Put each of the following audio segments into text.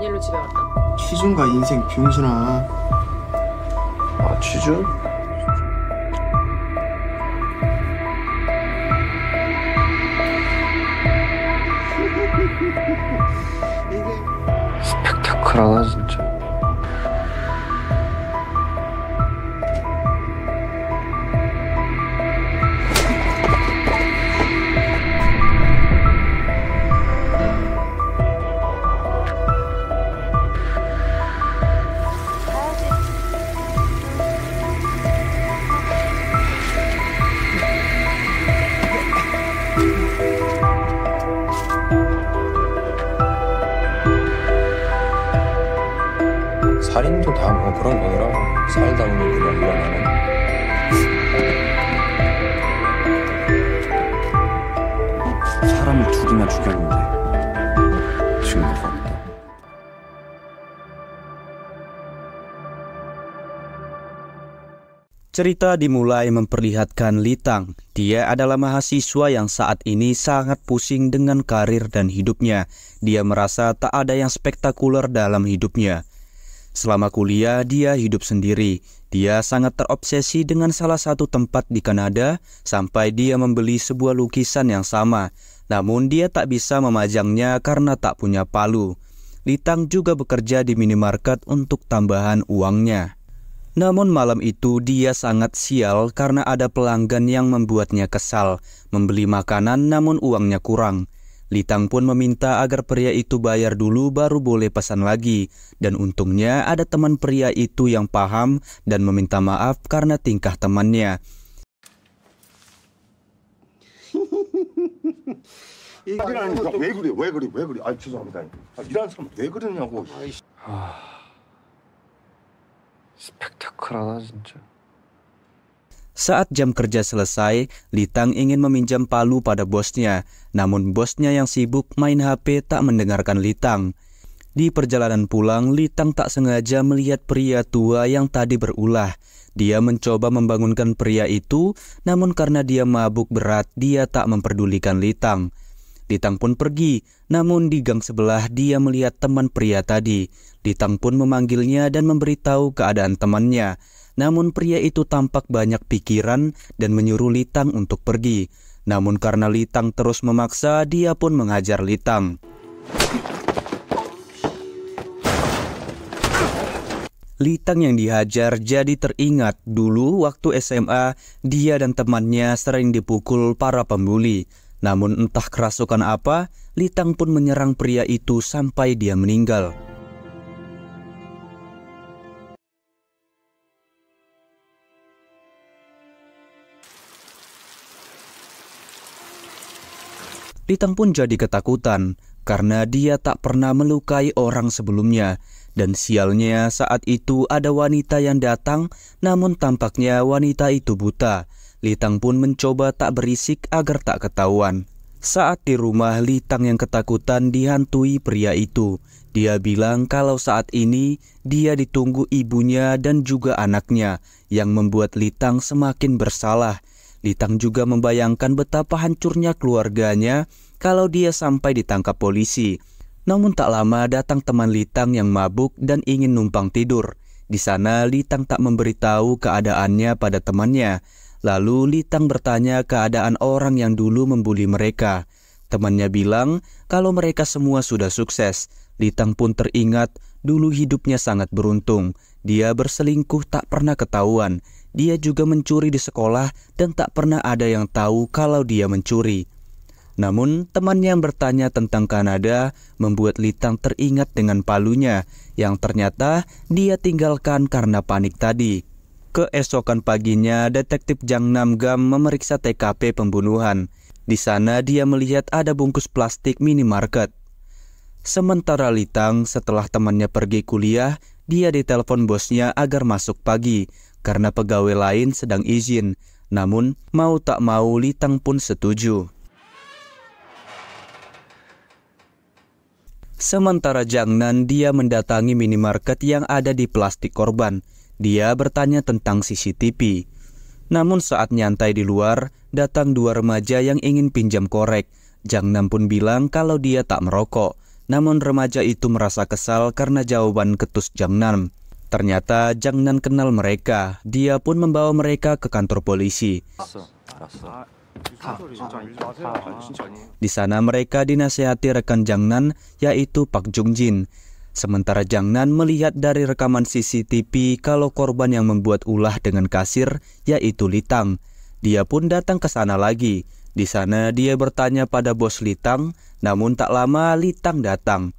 일로 집에 왔다? 취준과 인생 병신아. 아, 취준? 스펙타클하다 진짜. 살인도 다 뭐 그런 거더라. 살다 보면 그냥 일어나는. 사람을 둘이나 죽였는데 증거가 없다. Cerita dimulai memperlihatkan Litang. Dia adalah mahasiswa yang saat ini sangat pusing dengan karir dan hidupnya. Dia merasa tak ada yang spektakuler dalam hidupnya. Selama kuliah, dia hidup sendiri. Dia sangat terobsesi dengan salah satu tempat di Kanada sampai dia membeli sebuah lukisan yang sama. Namun dia tak bisa memajangnya karena tak punya palu. Litang juga bekerja di minimarket untuk tambahan uangnya. Namun malam itu dia sangat sial karena ada pelanggan yang membuatnya kesal. Membeli makanan namun uangnya kurang. Litang pun meminta agar pria itu bayar dulu baru boleh pesan lagi. Dan untungnya ada teman pria itu yang paham dan meminta maaf karena tingkah temannya. 일하니까 왜 그래? 왜 그래? 왜 그래? 아, 죄송합니다. 일하는 사람 왜 그러냐고. 스펙타클하다 진짜. Saat jam kerja selesai, Litang ingin meminjam palu pada bosnya. Namun bosnya yang sibuk main HP tak mendengarkan Litang. Di perjalanan pulang, Litang tak sengaja melihat pria tua yang tadi berulah. Dia mencoba membangunkan pria itu, namun karena dia mabuk berat, dia tak memperdulikan Litang. Litang pun pergi, namun di gang sebelah dia melihat teman pria tadi. Litang pun memanggilnya dan memberitahu keadaan temannya. Namun pria itu tampak banyak pikiran dan menyuruh Litang untuk pergi. Namun karena Litang terus memaksa, dia pun menghajar Litang. Litang yang dihajar jadi teringat dulu waktu SMA dia dan temannya sering dipukul para pembuli. Namun entah kerasukan apa, Litang pun menyerang pria itu sampai dia meninggal. Litang pun jadi ketakutan karena dia tak pernah melukai orang sebelumnya. Dan sialnya saat itu ada wanita yang datang, namun tampaknya wanita itu buta. Litang pun mencoba tak berisik agar tak ketahuan. Saat di rumah, Litang yang ketakutan dihantui pria itu. Dia bilang kalau saat ini dia ditunggu ibunya dan juga anaknya, yang membuat Litang semakin bersalah. Litang juga membayangkan betapa hancurnya keluarganya kalau dia sampai ditangkap polisi. Namun tak lama datang teman Litang yang mabuk dan ingin numpang tidur. Di sana Litang tak memberitahu keadaannya pada temannya. Lalu Litang bertanya keadaan orang yang dulu membuli mereka. Temannya bilang kalau mereka semua sudah sukses. Litang pun teringat dulu hidupnya sangat beruntung. Dia berselingkuh tak pernah ketahuan. Dia juga mencuri di sekolah dan tak pernah ada yang tahu kalau dia mencuri. Namun temannya yang bertanya tentang Kanada membuat Litang teringat dengan palunya yang ternyata dia tinggalkan karena panik tadi. Keesokan paginya, detektif Jang Nam-gam memeriksa TKP pembunuhan. Di sana dia melihat ada bungkus plastik minimarket. Sementara Litang setelah temannya pergi kuliah, dia ditelepon bosnya agar masuk pagi karena pegawai lain sedang izin. Namun mau tak mau Litang pun setuju. Sementara Jang Nan dia mendatangi minimarket yang ada di plastik korban. Dia bertanya tentang CCTV. Namun saat nyantai di luar, datang dua remaja yang ingin pinjam korek. Jang Nam pun bilang kalau dia tak merokok. Namun remaja itu merasa kesal karena jawaban ketus Jangnan. Ternyata Jangnan kenal mereka. Dia pun membawa mereka ke kantor polisi. Di sana mereka dinasihati rekan Jangnan, yaitu Pak Jungjin. Sementara Jangnan melihat dari rekaman CCTV kalau korban yang membuat ulah dengan kasir, yaitu Litang. Dia pun datang ke sana lagi. Di sana dia bertanya pada bos Litang, namun tak lama Litang datang.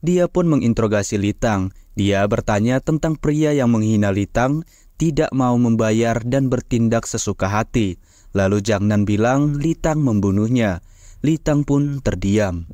Dia pun menginterogasi Litang. Dia bertanya tentang pria yang menghina Litang, tidak mau membayar dan bertindak sesuka hati. Lalu Jangnan bilang Litang membunuhnya. Litang pun terdiam.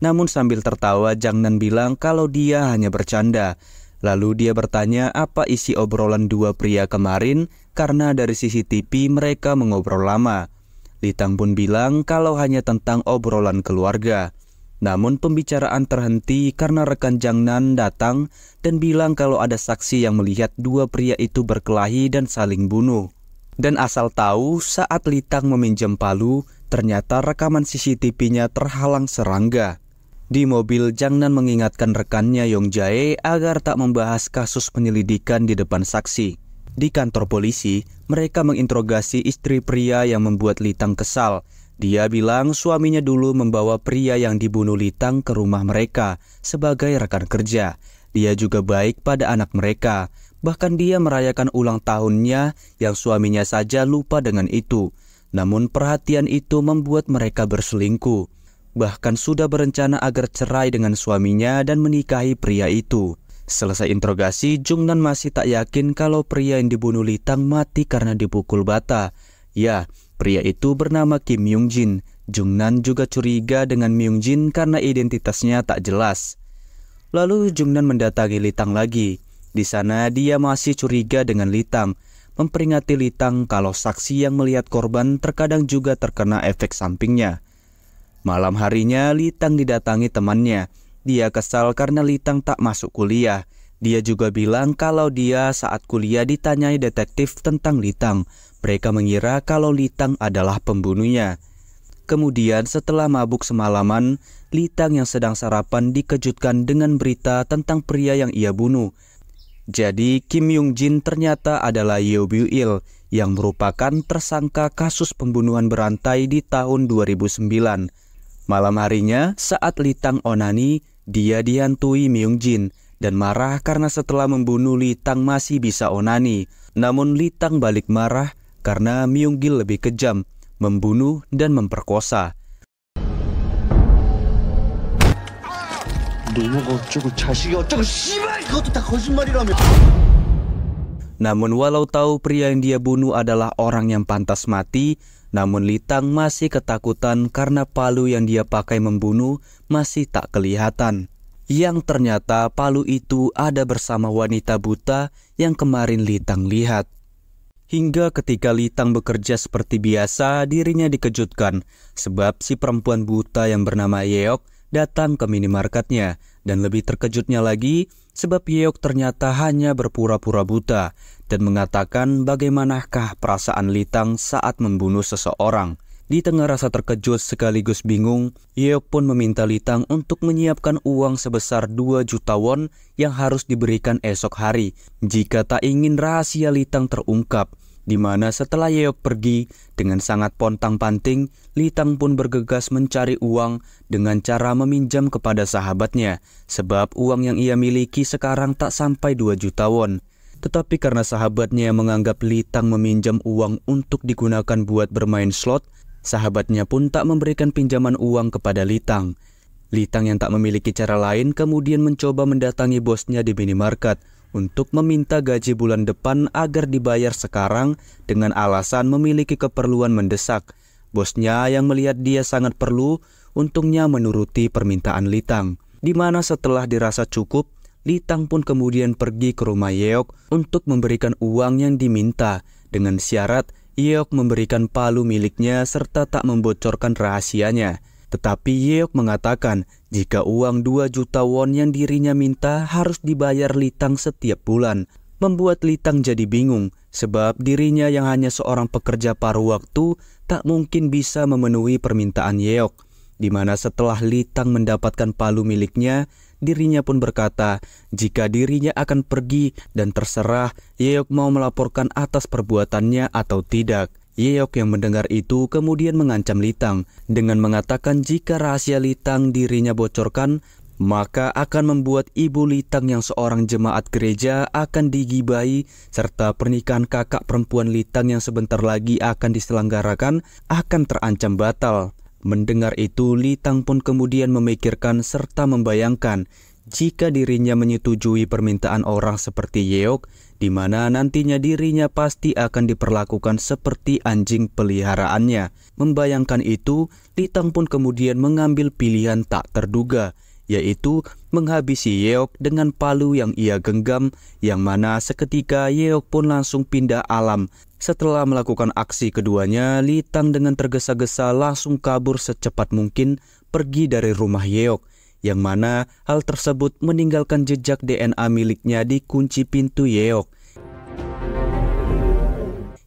Namun sambil tertawa Jangnan bilang kalau dia hanya bercanda. Lalu dia bertanya apa isi obrolan dua pria kemarin karena dari CCTV mereka mengobrol lama. Litang pun bilang kalau hanya tentang obrolan keluarga. Namun pembicaraan terhenti karena rekan Jangnan datang dan bilang kalau ada saksi yang melihat dua pria itu berkelahi dan saling bunuh. Dan asal tahu saat Litang meminjam palu, ternyata rekaman CCTV-nya terhalang serangga. Di mobil, Jangnan mengingatkan rekannya Yong Jae agar tak membahas kasus penyelidikan di depan saksi. Di kantor polisi, mereka menginterogasi istri pria yang membuat Litang kesal. Dia bilang suaminya dulu membawa pria yang dibunuh Litang ke rumah mereka sebagai rekan kerja. Dia juga baik pada anak mereka. Bahkan dia merayakan ulang tahunnya yang suaminya saja lupa dengan itu. Namun perhatian itu membuat mereka berselingkuh. Bahkan sudah berencana agar cerai dengan suaminya dan menikahi pria itu. Selesai interogasi, Jungnan masih tak yakin kalau pria yang dibunuh Litang mati karena dipukul bata. Ya, pria itu bernama Kim Myung-jin. Jungnan juga curiga dengan Myung-jin karena identitasnya tak jelas. Lalu Jungnan mendatangi Litang lagi. Di sana dia masih curiga dengan Litang, memperingati Litang kalau saksi yang melihat korban terkadang juga terkena efek sampingnya. Malam harinya Litang didatangi temannya. Dia kesal karena Litang tak masuk kuliah. Dia juga bilang kalau dia saat kuliah ditanyai detektif tentang Litang. Mereka mengira kalau Litang adalah pembunuhnya. Kemudian setelah mabuk semalaman, Litang yang sedang sarapan dikejutkan dengan berita tentang pria yang ia bunuh. Jadi Kim Myung-jin ternyata adalah Yeo Byul-il yang merupakan tersangka kasus pembunuhan berantai di tahun 2009. Malam harinya saat Litang onani, dia dihantui Myung-jin dan marah karena setelah membunuh Litang masih bisa onani. Namun Litang balik marah karena Myung-gil lebih kejam, membunuh dan memperkosa. Namun walau tahu pria yang dia bunuh adalah orang yang pantas mati, namun Litang masih ketakutan karena palu yang dia pakai membunuh masih tak kelihatan. Yang ternyata palu itu ada bersama wanita buta yang kemarin Litang lihat. Hingga ketika Litang bekerja seperti biasa, dirinya dikejutkan sebab si perempuan buta yang bernama Yeok datang ke minimarketnya. Dan lebih terkejutnya lagi sebab Yeok ternyata hanya berpura-pura buta dan mengatakan bagaimanakah perasaan Litang saat membunuh seseorang. Di tengah rasa terkejut sekaligus bingung, Yeok pun meminta Litang untuk menyiapkan uang sebesar 2 juta won yang harus diberikan esok hari jika tak ingin rahasia Litang terungkap. Di mana setelah Yeok pergi dengan sangat pontang-panting, Litang pun bergegas mencari uang dengan cara meminjam kepada sahabatnya, sebab uang yang ia miliki sekarang tak sampai 2 juta won. Tetapi karena sahabatnya menganggap Litang meminjam uang untuk digunakan buat bermain slot, sahabatnya pun tak memberikan pinjaman uang kepada Litang. Litang yang tak memiliki cara lain kemudian mencoba mendatangi bosnya di minimarket untuk meminta gaji bulan depan agar dibayar sekarang dengan alasan memiliki keperluan mendesak. Bosnya yang melihat dia sangat perlu, untungnya menuruti permintaan Litang. Di mana setelah dirasa cukup, Litang pun kemudian pergi ke rumah Yeok untuk memberikan uang yang diminta dengan syarat Yeok memberikan palu miliknya serta tak membocorkan rahasianya. Tetapi Yeok mengatakan jika uang 2 juta won yang dirinya minta harus dibayar Litang setiap bulan. Membuat Litang jadi bingung sebab dirinya yang hanya seorang pekerja paruh waktu tak mungkin bisa memenuhi permintaan Yeok. di mana setelah Litang mendapatkan palu miliknya, dirinya pun berkata jika dirinya akan pergi dan terserah Yeok mau melaporkan atas perbuatannya atau tidak. Yeok yang mendengar itu kemudian mengancam Litang dengan mengatakan jika rahasia Litang dirinya bocorkan, maka akan membuat ibu Litang yang seorang jemaat gereja akan digibahi, serta pernikahan kakak perempuan Litang yang sebentar lagi akan diselenggarakan akan terancam batal. Mendengar itu, Litang pun kemudian memikirkan serta membayangkan jika dirinya menyetujui permintaan orang seperti Yeok, di mana nantinya dirinya pasti akan diperlakukan seperti anjing peliharaannya. Membayangkan itu, Litang pun kemudian mengambil pilihan tak terduga, yaitu menghabisi Yeok dengan palu yang ia genggam, yang mana seketika Yeok pun langsung pindah alam. Setelah melakukan aksi keduanya, Litang dengan tergesa-gesa langsung kabur secepat mungkin pergi dari rumah Yeok, yang mana hal tersebut meninggalkan jejak DNA miliknya di kunci pintu Yeok.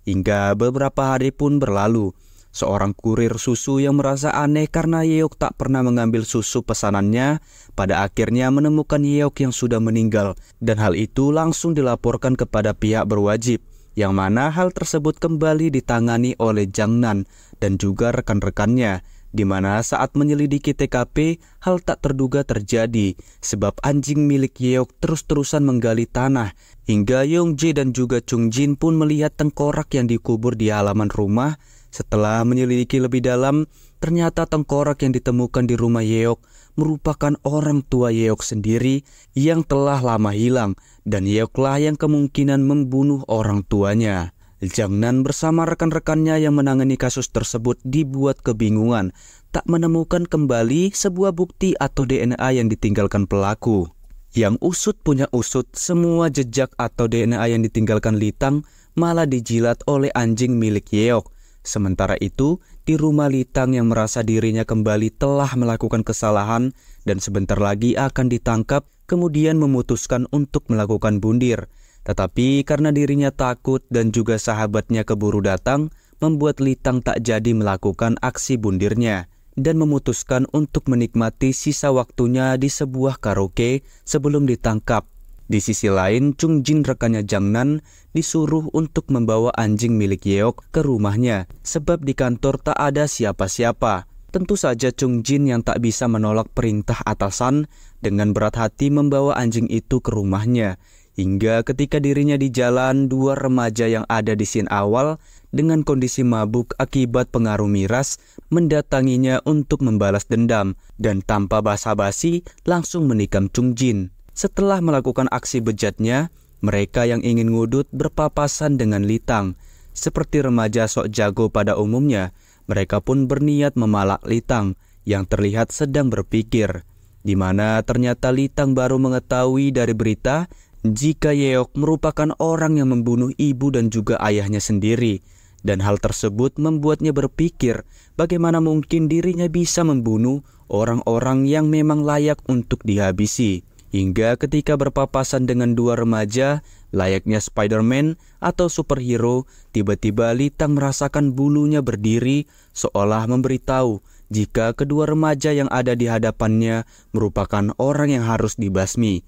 Hingga beberapa hari pun berlalu, seorang kurir susu yang merasa aneh karena Yeok tak pernah mengambil susu pesanannya, pada akhirnya menemukan Yeok yang sudah meninggal, dan hal itu langsung dilaporkan kepada pihak berwajib, yang mana hal tersebut kembali ditangani oleh Jang Nan dan juga rekan-rekannya, di mana saat menyelidiki TKP, hal tak terduga terjadi sebab anjing milik Yeok terus-terusan menggali tanah, hingga Yongjae dan juga Chung Jin pun melihat tengkorak yang dikubur di halaman rumah. Setelah menyelidiki lebih dalam, ternyata tengkorak yang ditemukan di rumah Yeok merupakan orang tua Yeok sendiri yang telah lama hilang, dan Yeoklah yang kemungkinan membunuh orang tuanya. Jang Nan bersama rekan-rekannya yang menangani kasus tersebut dibuat kebingungan, tak menemukan kembali sebuah bukti atau DNA yang ditinggalkan pelaku. Yang usut punya usut, semua jejak atau DNA yang ditinggalkan Litang malah dijilat oleh anjing milik Yeok. Sementara itu, di rumah Litang yang merasa dirinya kembali telah melakukan kesalahan dan sebentar lagi akan ditangkap, kemudian memutuskan untuk melakukan bundir. Tetapi karena dirinya takut dan juga sahabatnya keburu datang, membuat Litang tak jadi melakukan aksi bundirnya dan memutuskan untuk menikmati sisa waktunya di sebuah karaoke sebelum ditangkap. Di sisi lain, Chung Jin rekannya Jang Nan disuruh untuk membawa anjing milik Yeok ke rumahnya sebab di kantor tak ada siapa-siapa. Tentu saja Chung Jin yang tak bisa menolak perintah atasan dengan berat hati membawa anjing itu ke rumahnya. Hingga ketika dirinya di jalan, dua remaja yang ada di scene awal dengan kondisi mabuk akibat pengaruh miras mendatanginya untuk membalas dendam dan tanpa basa-basi langsung menikam Chung Jin. Setelah melakukan aksi bejatnya, mereka yang ingin ngudut berpapasan dengan Litang. Seperti remaja sok jago pada umumnya, mereka pun berniat memalak Litang yang terlihat sedang berpikir, di mana ternyata Litang baru mengetahui dari berita jika Yeok merupakan orang yang membunuh ibu dan juga ayahnya sendiri. Dan hal tersebut membuatnya berpikir bagaimana mungkin dirinya bisa membunuh orang-orang yang memang layak untuk dihabisi. Hingga ketika berpapasan dengan dua remaja layaknya Spider-Man atau superhero, tiba-tiba Litang merasakan bulunya berdiri seolah memberitahu jika kedua remaja yang ada di hadapannya merupakan orang yang harus dibasmi.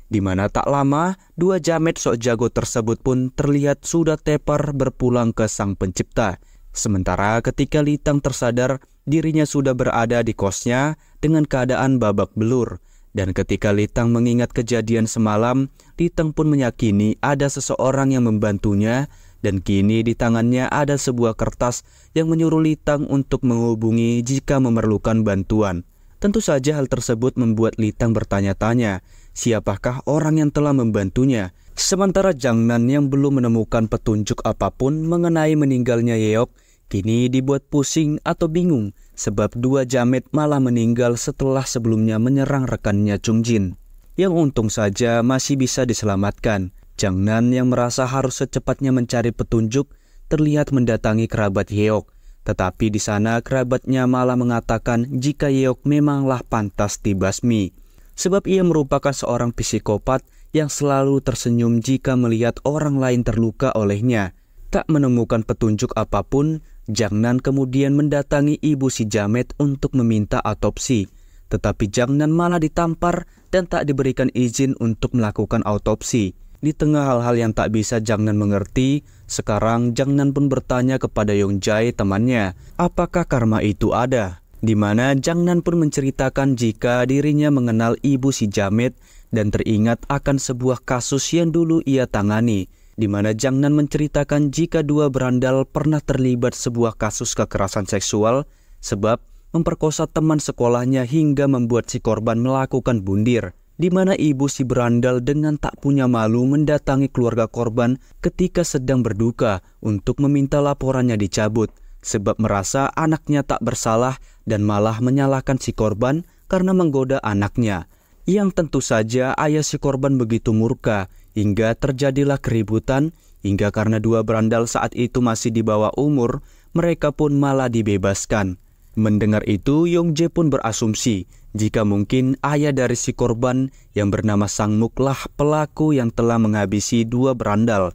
Di mana tak lama, dua jamet sok jago tersebut pun terlihat sudah tepar berpulang ke sang pencipta. Sementara ketika Litang tersadar, dirinya sudah berada di kosnya dengan keadaan babak belur. Dan ketika Litang mengingat kejadian semalam, Litang pun meyakini ada seseorang yang membantunya, dan kini di tangannya ada sebuah kertas yang menyuruh Litang untuk menghubungi jika memerlukan bantuan. Tentu saja hal tersebut membuat Litang bertanya-tanya, siapakah orang yang telah membantunya? Sementara Jang Nan yang belum menemukan petunjuk apapun mengenai meninggalnya Yeok, kini dibuat pusing atau bingung sebab dua jamet malah meninggal setelah sebelumnya menyerang rekannya Chung Jin. Yang untung saja masih bisa diselamatkan. Jang Nan yang merasa harus secepatnya mencari petunjuk terlihat mendatangi kerabat Yeok. Tetapi di sana kerabatnya malah mengatakan jika Yeok memanglah pantas dibasmi. Sebab ia merupakan seorang psikopat yang selalu tersenyum jika melihat orang lain terluka olehnya. Tak menemukan petunjuk apapun, Jangnan kemudian mendatangi ibu si Jamet untuk meminta autopsi. Tetapi Jangnan malah ditampar dan tak diberikan izin untuk melakukan autopsi. Di tengah hal-hal yang tak bisa Jangnan mengerti, sekarang Jangnan pun bertanya kepada Yongjae temannya, apakah karma itu ada? Di mana Jangnan pun menceritakan jika dirinya mengenal ibu si Jamet dan teringat akan sebuah kasus yang dulu ia tangani, di mana Jangnan menceritakan jika dua berandal pernah terlibat sebuah kasus kekerasan seksual sebab memperkosa teman sekolahnya hingga membuat si korban melakukan bundir, di mana ibu si berandal dengan tak punya malu mendatangi keluarga korban ketika sedang berduka untuk meminta laporannya dicabut sebab merasa anaknya tak bersalah dan malah menyalahkan si korban karena menggoda anaknya. Yang tentu saja ayah si korban begitu murka hingga terjadilah keributan, hingga karena dua berandal saat itu masih di bawah umur, mereka pun malah dibebaskan. Mendengar itu, Yongjae pun berasumsi jika mungkin ayah dari si korban yang bernama Sangmuk lah pelaku yang telah menghabisi dua berandal,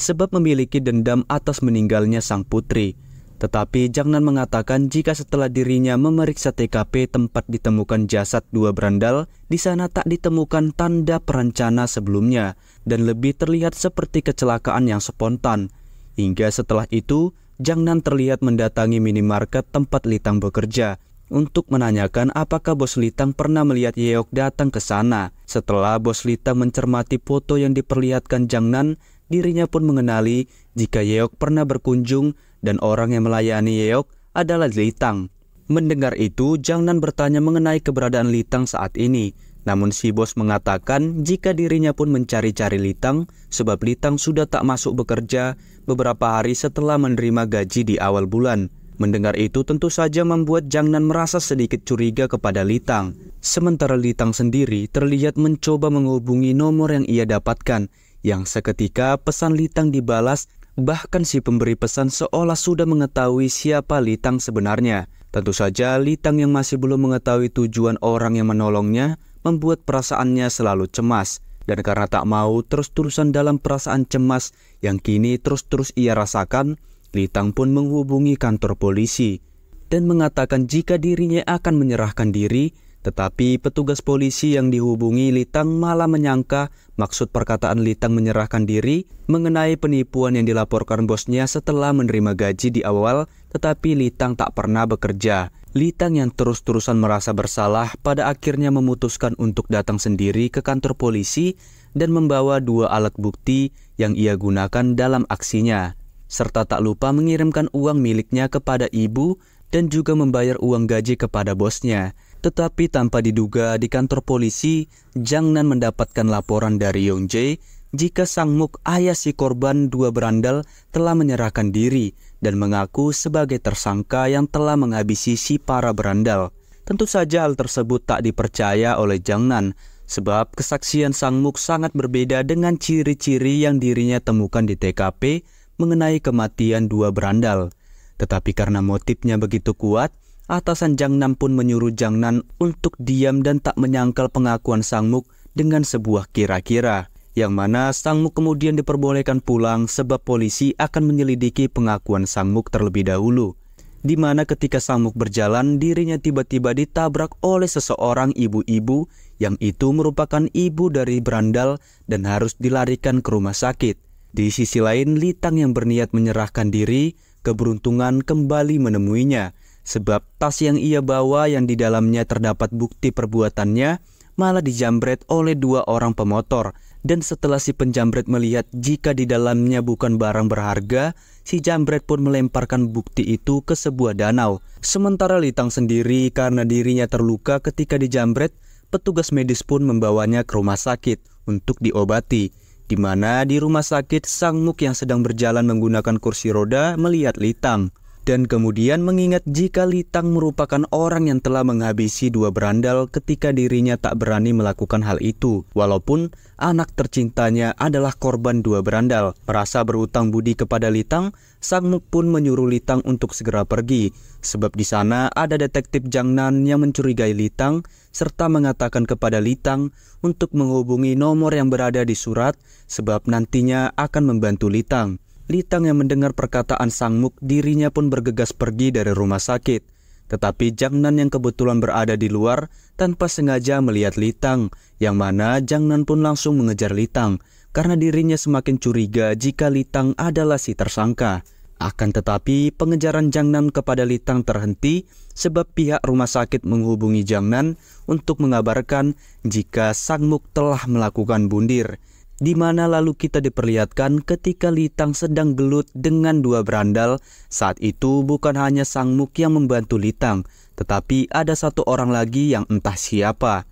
sebab memiliki dendam atas meninggalnya sang putri. Tetapi Jangnan mengatakan jika setelah dirinya memeriksa TKP tempat ditemukan jasad dua berandal, di sana tak ditemukan tanda perencana sebelumnya dan lebih terlihat seperti kecelakaan yang spontan. Hingga setelah itu, Jangnan terlihat mendatangi minimarket tempat Litang bekerja untuk menanyakan apakah bos Litang pernah melihat Yeok datang ke sana. Setelah bos Litang mencermati foto yang diperlihatkan Jangnan, dirinya pun mengenali jika Yeok pernah berkunjung dan orang yang melayani Yeok adalah Litang. Mendengar itu, Jangnan bertanya mengenai keberadaan Litang saat ini. Namun si bos mengatakan jika dirinya pun mencari-cari Litang sebab Litang sudah tak masuk bekerja beberapa hari setelah menerima gaji di awal bulan. Mendengar itu tentu saja membuat Jangnan merasa sedikit curiga kepada Litang. Sementara Litang sendiri terlihat mencoba menghubungi nomor yang ia dapatkan, yang seketika pesan Litang dibalas. Bahkan si pemberi pesan seolah sudah mengetahui siapa Litang sebenarnya. Tentu saja Litang yang masih belum mengetahui tujuan orang yang menolongnya membuat perasaannya selalu cemas. Dan karena tak mau terus-terusan dalam perasaan cemas yang kini terus-terus ia rasakan, Litang pun menghubungi kantor polisi dan mengatakan jika dirinya akan menyerahkan diri. Tetapi petugas polisi yang dihubungi Litang malah menyangka maksud perkataan Litang menyerahkan diri mengenai penipuan yang dilaporkan bosnya setelah menerima gaji di awal, tetapi Litang tak pernah bekerja. Litang yang terus-terusan merasa bersalah pada akhirnya memutuskan untuk datang sendiri ke kantor polisi dan membawa dua alat bukti yang ia gunakan dalam aksinya, serta tak lupa mengirimkan uang miliknya kepada ibu dan juga membayar uang gaji kepada bosnya. Tetapi tanpa diduga di kantor polisi, Jangnan mendapatkan laporan dari Yongjae jika Sangmuk ayah si korban dua berandal telah menyerahkan diri dan mengaku sebagai tersangka yang telah menghabisi si para berandal. Tentu saja hal tersebut tak dipercaya oleh Jangnan sebab kesaksian Sangmuk sangat berbeda dengan ciri-ciri yang dirinya temukan di TKP mengenai kematian dua berandal. Tetapi karena motifnya begitu kuat, atasan Jangnan pun menyuruh Jangnan untuk diam dan tak menyangkal pengakuan Sangmuk dengan sebuah kira-kira, yang mana Sangmuk kemudian diperbolehkan pulang sebab polisi akan menyelidiki pengakuan Sangmuk terlebih dahulu. Di mana ketika Sangmuk berjalan, dirinya tiba-tiba ditabrak oleh seseorang ibu-ibu yang itu merupakan ibu dari berandal dan harus dilarikan ke rumah sakit. Di sisi lain, Litang yang berniat menyerahkan diri, keberuntungan kembali menemuinya. Sebab tas yang ia bawa yang di dalamnya terdapat bukti perbuatannya malah dijambret oleh dua orang pemotor. Dan setelah si penjambret melihat jika di dalamnya bukan barang berharga, si jambret pun melemparkan bukti itu ke sebuah danau. Sementara Litang sendiri karena dirinya terluka ketika dijambret, petugas medis pun membawanya ke rumah sakit untuk diobati. Di mana di rumah sakit Sangmuk yang sedang berjalan menggunakan kursi roda melihat Litang. Dan kemudian mengingat jika Litang merupakan orang yang telah menghabisi dua berandal ketika dirinya tak berani melakukan hal itu. Walaupun anak tercintanya adalah korban dua berandal. Merasa berutang budi kepada Litang, Sangmuk pun menyuruh Litang untuk segera pergi. Sebab di sana ada detektif Jangnan yang mencurigai Litang serta mengatakan kepada Litang untuk menghubungi nomor yang berada di surat sebab nantinya akan membantu Litang. Litang yang mendengar perkataan Sang Muk, dirinya pun bergegas pergi dari rumah sakit. Tetapi Jangnan yang kebetulan berada di luar tanpa sengaja melihat Litang, yang mana Jangnan pun langsung mengejar Litang karena dirinya semakin curiga jika Litang adalah si tersangka. Akan tetapi pengejaran Jangnan kepada Litang terhenti sebab pihak rumah sakit menghubungi Jangnan untuk mengabarkan jika Sang Muk telah melakukan bundir, di mana lalu kita diperlihatkan ketika Litang sedang gelut dengan dua berandal. Saat itu bukan hanya Sang Muk yang membantu Litang, tetapi ada satu orang lagi yang entah siapa.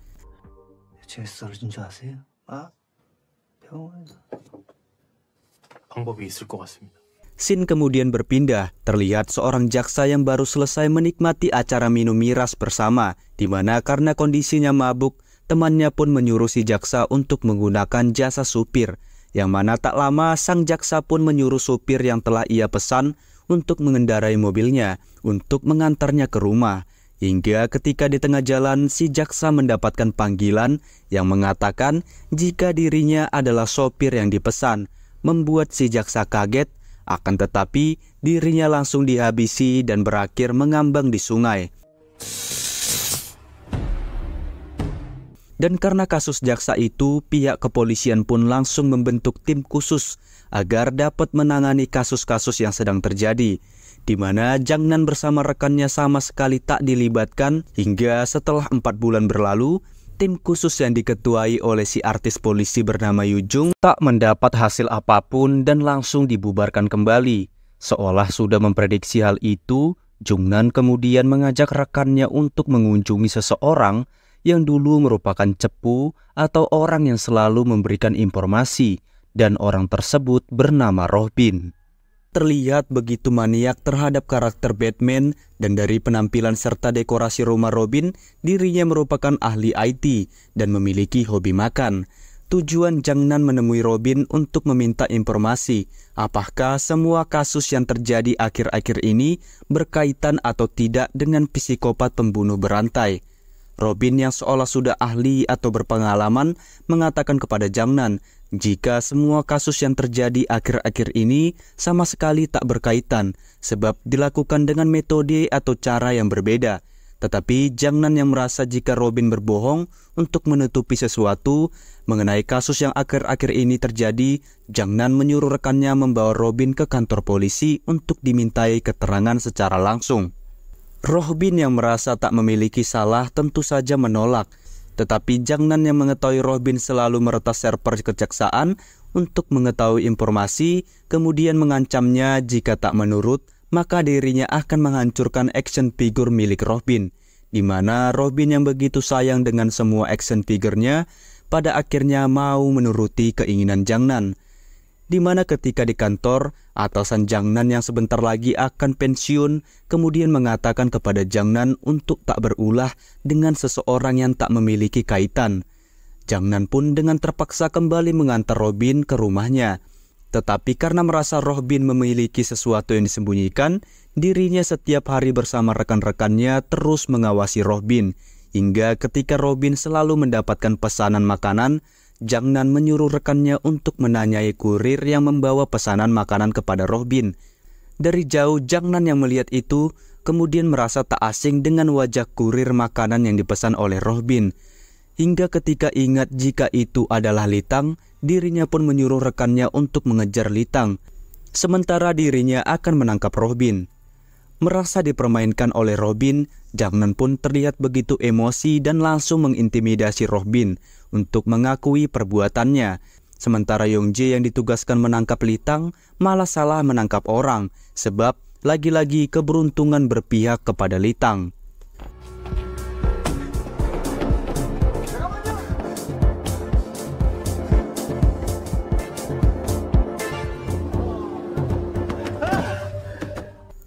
방법이 있을 것 같습니다. Scene kemudian berpindah, terlihat seorang jaksa yang baru selesai menikmati acara minum miras bersama, di mana karena kondisinya mabuk, temannya pun menyuruh si jaksa untuk menggunakan jasa supir, yang mana tak lama sang jaksa pun menyuruh supir yang telah ia pesan untuk mengendarai mobilnya untuk mengantarnya ke rumah. Hingga ketika di tengah jalan si jaksa mendapatkan panggilan yang mengatakan jika dirinya adalah sopir yang dipesan, membuat si jaksa kaget. Akan tetapi dirinya langsung dihabisi dan berakhir mengambang di sungai. Dan karena kasus jaksa itu, pihak kepolisian pun langsung membentuk tim khusus agar dapat menangani kasus-kasus yang sedang terjadi, di mana Jangnan bersama rekannya sama sekali tak dilibatkan. Hingga setelah 4 bulan berlalu, tim khusus yang diketuai oleh si artis polisi bernama Yujung tak mendapat hasil apapun dan langsung dibubarkan kembali. Seolah sudah memprediksi hal itu, Jungnan kemudian mengajak rekannya untuk mengunjungi seseorang yang dulu merupakan cepu atau orang yang selalu memberikan informasi, dan orang tersebut bernama Robin. Terlihat begitu maniak terhadap karakter Batman, dan dari penampilan serta dekorasi rumah Robin, dirinya merupakan ahli IT dan memiliki hobi makan. Tujuan Jangnan menemui Robin untuk meminta informasi apakah semua kasus yang terjadi akhir-akhir ini berkaitan atau tidak dengan psikopat pembunuh berantai. Robin yang seolah sudah ahli atau berpengalaman mengatakan kepada Jangnan jika semua kasus yang terjadi akhir-akhir ini sama sekali tak berkaitan sebab dilakukan dengan metode atau cara yang berbeda. Tetapi Jangnan yang merasa jika Robin berbohong untuk menutupi sesuatu mengenai kasus yang akhir-akhir ini terjadi, Jangnan menyuruh rekannya membawa Robin ke kantor polisi untuk dimintai keterangan secara langsung. Robin yang merasa tak memiliki salah tentu saja menolak, tetapi Jangnan yang mengetahui Robin selalu meretas server kejaksaan untuk mengetahui informasi, kemudian mengancamnya jika tak menurut, maka dirinya akan menghancurkan action figure milik Robin, di mana Robin yang begitu sayang dengan semua action figurnya, pada akhirnya mau menuruti keinginan Jangnan. Di mana ketika di kantor, atasan Jangnan yang sebentar lagi akan pensiun kemudian mengatakan kepada Jangnan untuk tak berulah dengan seseorang yang tak memiliki kaitan. Jangnan pun dengan terpaksa kembali mengantar Robin ke rumahnya. Tetapi karena merasa Robin memiliki sesuatu yang disembunyikan, dirinya setiap hari bersama rekan-rekannya terus mengawasi Robin. Hingga ketika Robin selalu mendapatkan pesanan makanan, Jangnan menyuruh rekannya untuk menanyai kurir yang membawa pesanan makanan kepada Robin. Dari jauh Jangnan yang melihat itu kemudian merasa tak asing dengan wajah kurir makanan yang dipesan oleh Robin. Hingga ketika ingat jika itu adalah Litang, dirinya pun menyuruh rekannya untuk mengejar Litang, sementara dirinya akan menangkap Robin. Merasa dipermainkan oleh Robin, Jangnan pun terlihat begitu emosi dan langsung mengintimidasi Robin untuk mengakui perbuatannya. Sementara Yongjae yang ditugaskan menangkap Litang malah salah menangkap orang, sebab lagi-lagi keberuntungan berpihak kepada Litang.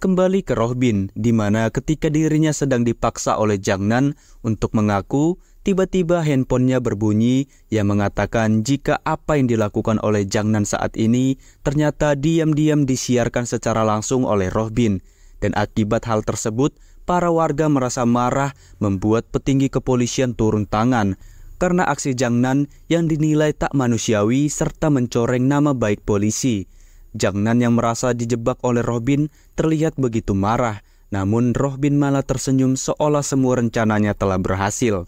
Kembali ke Robin, di mana ketika dirinya sedang dipaksa oleh Jangnan untuk mengaku, tiba-tiba handphonenya berbunyi yang mengatakan jika apa yang dilakukan oleh Jangnan saat ini ternyata diam-diam disiarkan secara langsung oleh Robin. Dan akibat hal tersebut, para warga merasa marah membuat petinggi kepolisian turun tangan karena aksi Jangnan yang dinilai tak manusiawi serta mencoreng nama baik polisi. Jangnan yang merasa dijebak oleh Robin terlihat begitu marah, namun Robin malah tersenyum seolah semua rencananya telah berhasil.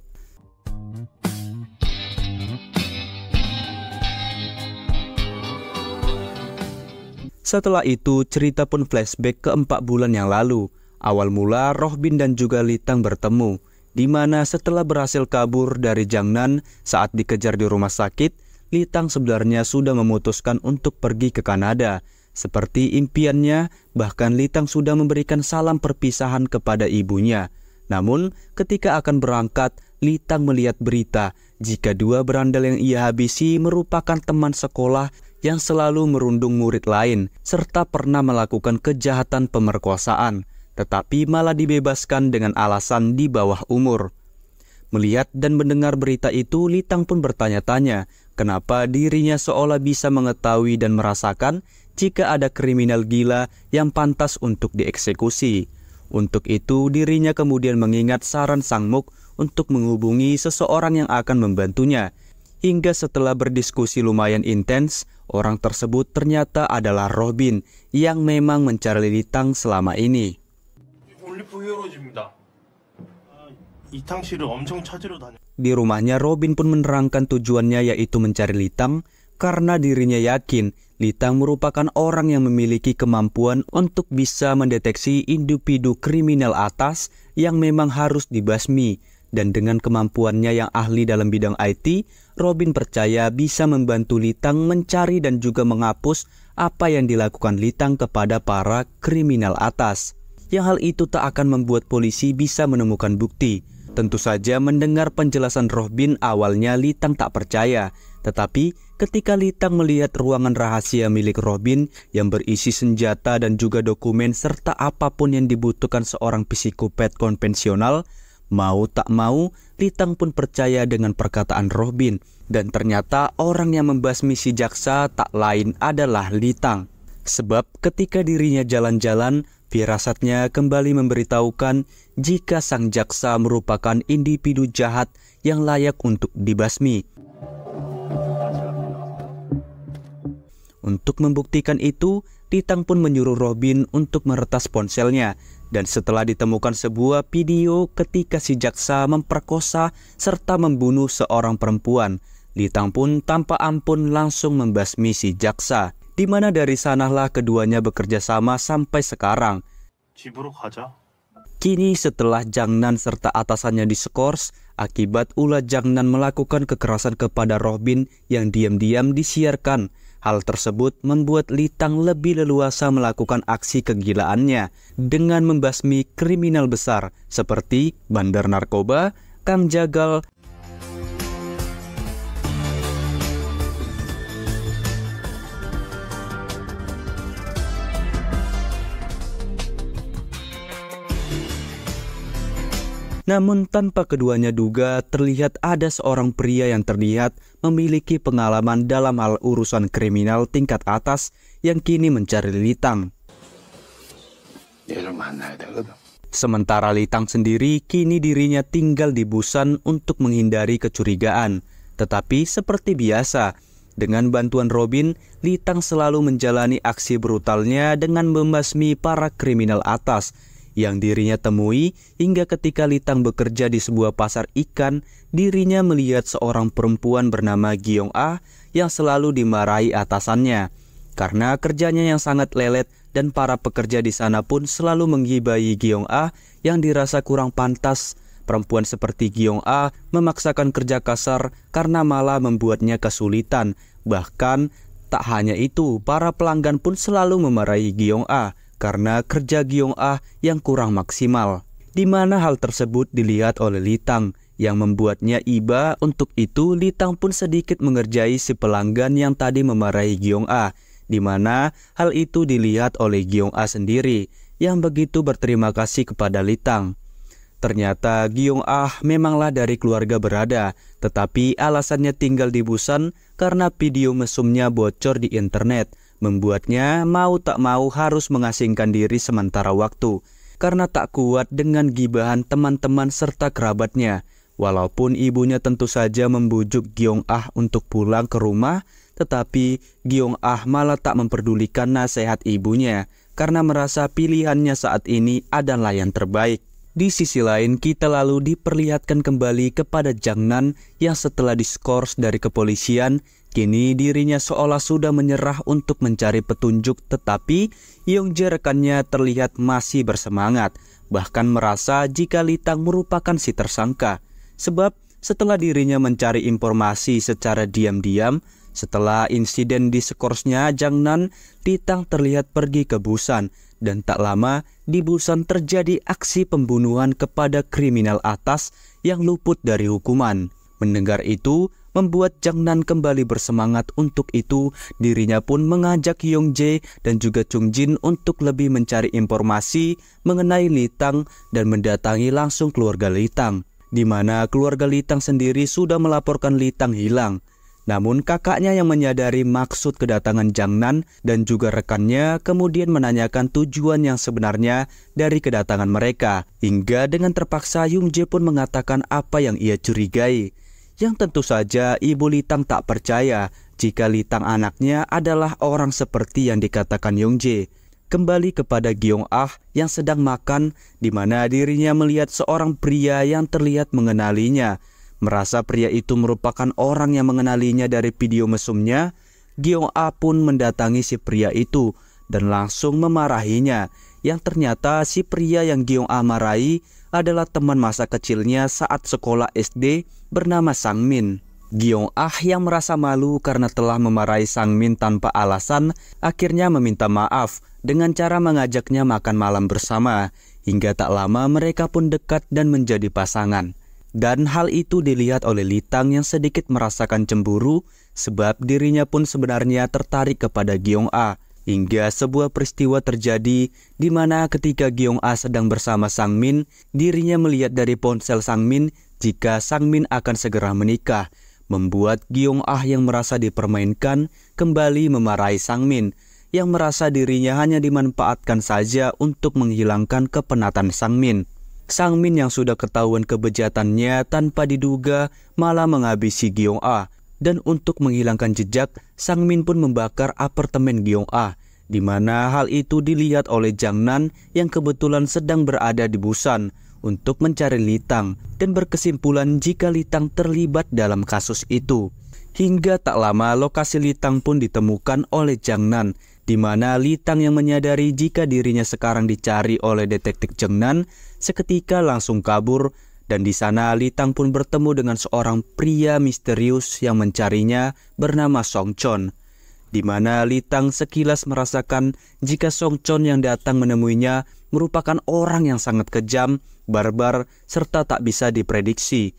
Setelah itu, cerita pun flashback ke 4 bulan yang lalu. Awal mula Robin dan juga Litang bertemu, di mana setelah berhasil kabur dari Jangnan saat dikejar di rumah sakit, Litang sebenarnya sudah memutuskan untuk pergi ke Kanada. Seperti impiannya, bahkan Litang sudah memberikan salam perpisahan kepada ibunya. Namun, ketika akan berangkat, Litang melihat berita jika 2 berandal yang ia habisi merupakan teman sekolah yang selalu merundung murid lain, serta pernah melakukan kejahatan pemerkosaan, tetapi malah dibebaskan dengan alasan di bawah umur. Melihat dan mendengar berita itu, Litang pun bertanya-tanya, kenapa dirinya seolah bisa mengetahui dan merasakan jika ada kriminal gila yang pantas untuk dieksekusi. Untuk itu, dirinya kemudian mengingat saran Sang Muk untuk menghubungi seseorang yang akan membantunya. Hingga setelah berdiskusi lumayan intens, orang tersebut ternyata adalah Robin yang memang mencari Litang selama ini. Di rumahnya, Robin pun menerangkan tujuannya, yaitu mencari Litang karena dirinya yakin Litang merupakan orang yang memiliki kemampuan untuk bisa mendeteksi individu kriminal atas yang memang harus dibasmi. Dan dengan kemampuannya yang ahli dalam bidang IT, Robin percaya bisa membantu Litang mencari dan juga menghapus apa yang dilakukan Litang kepada para kriminal atas. Yang hal itu tak akan membuat polisi bisa menemukan bukti. Tentu saja mendengar penjelasan Robin, awalnya Litang tak percaya. Tetapi ketika Litang melihat ruangan rahasia milik Robin yang berisi senjata dan juga dokumen serta apapun yang dibutuhkan seorang psikopat konvensional, mau tak mau Litang pun percaya dengan perkataan Robin. Dan ternyata orang yang membasmi si jaksa tak lain adalah Litang. Sebab ketika dirinya jalan-jalan, firasatnya kembali memberitahukan jika sang jaksa merupakan individu jahat yang layak untuk dibasmi. Untuk membuktikan itu, Litang pun menyuruh Robin untuk meretas ponselnya. Dan setelah ditemukan sebuah video ketika si jaksa memperkosa serta membunuh seorang perempuan, Litang pun tanpa ampun langsung membasmi si jaksa. Di mana dari sanalah keduanya bekerja sama sampai sekarang. Kini setelah Jangnan serta atasannya diskors akibat ulah Jangnan melakukan kekerasan kepada Robin yang diam-diam disiarkan, hal tersebut membuat Litang lebih leluasa melakukan aksi kegilaannya dengan membasmi kriminal besar seperti bandar narkoba, Kang Jagal, namun tanpa keduanya duga terlihat ada seorang pria yang terlihat memiliki pengalaman dalam hal urusan kriminal tingkat atas yang kini mencari Litang. Sementara Litang sendiri kini dirinya tinggal di Busan untuk menghindari kecurigaan. Tetapi seperti biasa, dengan bantuan Robin, Litang selalu menjalani aksi brutalnya dengan membasmi para kriminal atas yang dirinya temui, hingga ketika Litang bekerja di sebuah pasar ikan, dirinya melihat seorang perempuan bernama Giong Ah yang selalu dimarahi atasannya karena kerjanya yang sangat lelet, dan para pekerja di sana pun selalu menggibahi Giong Ah yang dirasa kurang pantas. Perempuan seperti Giong Ah memaksakan kerja kasar karena malah membuatnya kesulitan. Bahkan tak hanya itu, para pelanggan pun selalu memarahi Giong Ah karena kerja Giong Ah yang kurang maksimal, di mana hal tersebut dilihat oleh Litang yang membuatnya iba. Untuk itu Litang pun sedikit mengerjai si pelanggan yang tadi memarahi Giong Ah, di mana hal itu dilihat oleh Giong Ah sendiri yang begitu berterima kasih kepada Litang. Ternyata Giong Ah memanglah dari keluarga berada, tetapi alasannya tinggal di Busan karena video mesumnya bocor di internet, membuatnya mau tak mau harus mengasingkan diri sementara waktu karena tak kuat dengan gibahan teman-teman serta kerabatnya. Walaupun ibunya tentu saja membujuk Gyong Ah untuk pulang ke rumah, tetapi Gyong Ah malah tak memperdulikan nasihat ibunya karena merasa pilihannya saat ini adalah yang terbaik. Di sisi lain, kita lalu diperlihatkan kembali kepada Jang Nan yang setelah diskors dari kepolisian, kini dirinya seolah sudah menyerah untuk mencari petunjuk, tetapi Yongjae rekannya terlihat masih bersemangat, bahkan merasa jika Litang merupakan si tersangka. Sebab setelah dirinya mencari informasi secara diam-diam, setelah insiden di skorsnya Jang Nan, Litang terlihat pergi ke Busan, dan tak lama di Busan terjadi aksi pembunuhan kepada kriminal atas yang luput dari hukuman. Mendengar itu, membuat Jang Nan kembali bersemangat. Untuk itu, dirinya pun mengajak Yongjae dan juga Chung Jin untuk lebih mencari informasi mengenai Litang dan mendatangi langsung keluarga Litang, di mana keluarga Litang sendiri sudah melaporkan Litang hilang. Namun kakaknya yang menyadari maksud kedatangan Jang Nan dan juga rekannya kemudian menanyakan tujuan yang sebenarnya dari kedatangan mereka. Hingga dengan terpaksa Yongjae pun mengatakan apa yang ia curigai. Yang tentu saja ibu Litang tak percaya jika Litang anaknya adalah orang seperti yang dikatakan Yongjae. Kembali kepada Gyong Ah yang sedang makan, di mana dirinya melihat seorang pria yang terlihat mengenalinya. Merasa pria itu merupakan orang yang mengenalinya dari video mesumnya, Gyong Ah pun mendatangi si pria itu dan langsung memarahinya. Yang ternyata si pria yang Gyong Ah marahi adalah teman masa kecilnya saat sekolah SD bernama Sang Min. Gyong Ah yang merasa malu karena telah memarahi Sang Min tanpa alasan, akhirnya meminta maaf dengan cara mengajaknya makan malam bersama. Hingga tak lama mereka pun dekat dan menjadi pasangan. Dan hal itu dilihat oleh Litang yang sedikit merasakan cemburu, sebab dirinya pun sebenarnya tertarik kepada Gyong Ah. Hingga sebuah peristiwa terjadi di mana ketika Gyong Ah sedang bersama Sang Min, dirinya melihat dari ponsel Sang Min jika Sang Min akan segera menikah, membuat Gyong Ah yang merasa dipermainkan kembali memarahi Sang Min, yang merasa dirinya hanya dimanfaatkan saja untuk menghilangkan kepenatan Sang Min. Sang Min yang sudah ketahuan kebejatannya tanpa diduga malah menghabisi Gyong Ah. Dan untuk menghilangkan jejak, Sang Min pun membakar apartemen Gyong Ah, di mana hal itu dilihat oleh Jang Nan yang kebetulan sedang berada di Busan untuk mencari Litang dan berkesimpulan jika Litang terlibat dalam kasus itu. Hingga tak lama lokasi Litang pun ditemukan oleh Jang Nan, di mana Litang yang menyadari jika dirinya sekarang dicari oleh detektif Jang Nan seketika langsung kabur, dan di sana Litang pun bertemu dengan seorang pria misterius yang mencarinya bernama Song Chon, di mana Litang sekilas merasakan jika Song Chon yang datang menemuinya merupakan orang yang sangat kejam, barbar, serta tak bisa diprediksi.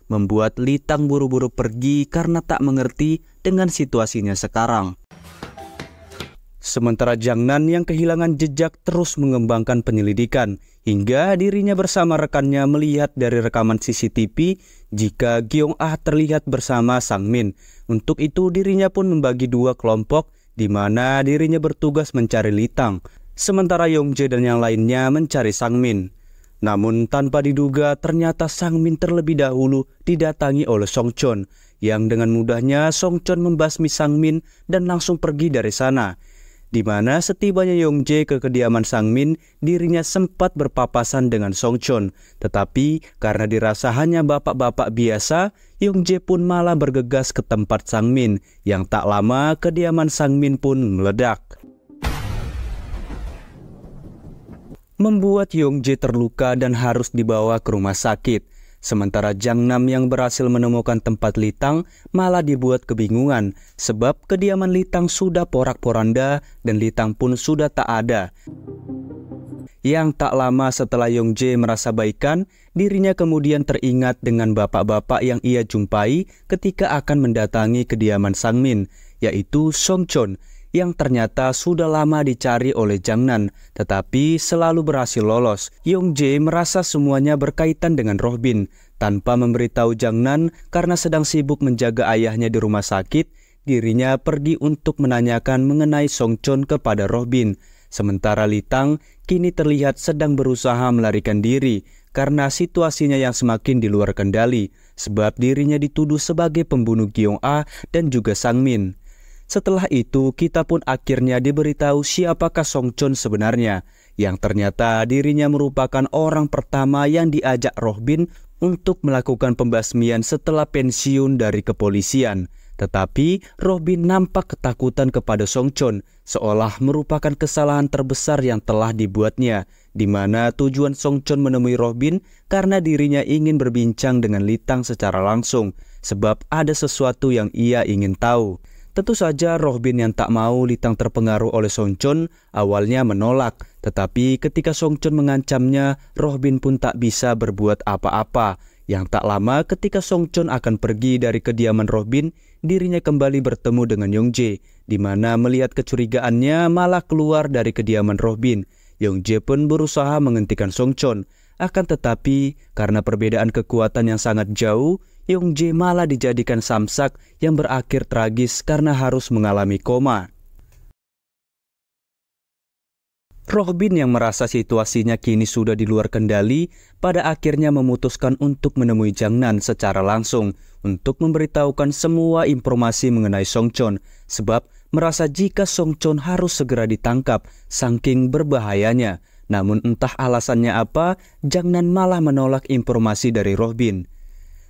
Membuat Litang buru-buru pergi karena tak mengerti dengan situasinya sekarang. Sementara Jang Nan yang kehilangan jejak terus mengembangkan penyelidikan, hingga dirinya bersama rekannya melihat dari rekaman CCTV jika Gyong Ah terlihat bersama Sang Min. Untuk itu dirinya pun membagi dua kelompok, di mana dirinya bertugas mencari Litang, sementara Yongjae dan yang lainnya mencari Sang Min. Namun tanpa diduga ternyata Sang Min terlebih dahulu didatangi oleh Song Chon, yang dengan mudahnya Song Chon membasmi Sang Min dan langsung pergi dari sana. Di mana setibanya Yongjae ke kediaman Sang Min, dirinya sempat berpapasan dengan Song Chon. Tetapi karena dirasa hanya bapak-bapak biasa, Yongjae pun malah bergegas ke tempat Sang Min, yang tak lama kediaman Sang Min pun meledak, membuat Yongjae terluka dan harus dibawa ke rumah sakit. Sementara Jang Nam yang berhasil menemukan tempat Litang malah dibuat kebingungan, sebab kediaman Litang sudah porak-poranda dan Litang pun sudah tak ada. Yang tak lama setelah Yongjae merasa baikan, dirinya kemudian teringat dengan bapak-bapak yang ia jumpai ketika akan mendatangi kediaman Sang Min, yaitu Song Chon, yang ternyata sudah lama dicari oleh Jang Nan, tetapi selalu berhasil lolos. Yongjae merasa semuanya berkaitan dengan Roh Bin. Tanpa memberitahu Jang Nan karena sedang sibuk menjaga ayahnya di rumah sakit, dirinya pergi untuk menanyakan mengenai Song Chon kepada Roh Bin. Sementara Litang kini terlihat sedang berusaha melarikan diri karena situasinya yang semakin di luar kendali, sebab dirinya dituduh sebagai pembunuh Giong A dan juga Sang Min. Setelah itu, kita pun akhirnya diberitahu siapakah Song Chon sebenarnya, yang ternyata dirinya merupakan orang pertama yang diajak Roh Bin untuk melakukan pembasmian setelah pensiun dari kepolisian. Tetapi Roh Bin nampak ketakutan kepada Song Chon, seolah merupakan kesalahan terbesar yang telah dibuatnya, di mana tujuan Song Chon menemui Roh Bin karena dirinya ingin berbincang dengan Litang secara langsung, sebab ada sesuatu yang ia ingin tahu. Tentu saja Roh Bin yang tak mau Litang terpengaruh oleh Song Chon awalnya menolak, tetapi ketika Song Chon mengancamnya, Roh Bin pun tak bisa berbuat apa-apa. Yang tak lama ketika Song Chon akan pergi dari kediaman Roh Bin, dirinya kembali bertemu dengan Yong Jae, di mana melihat kecurigaannya malah keluar dari kediaman Roh Bin. Yong Jae pun berusaha menghentikan Song Chon, akan tetapi karena perbedaan kekuatan yang sangat jauh, Yong Jae malah dijadikan samsak yang berakhir tragis karena harus mengalami koma. Roh Bin yang merasa situasinya kini sudah di luar kendali, pada akhirnya memutuskan untuk menemui Jang Nan secara langsung untuk memberitahukan semua informasi mengenai Song Chon, sebab merasa jika Song Chon harus segera ditangkap saking berbahayanya. Namun entah alasannya apa, Jang Nan malah menolak informasi dari Roh Bin.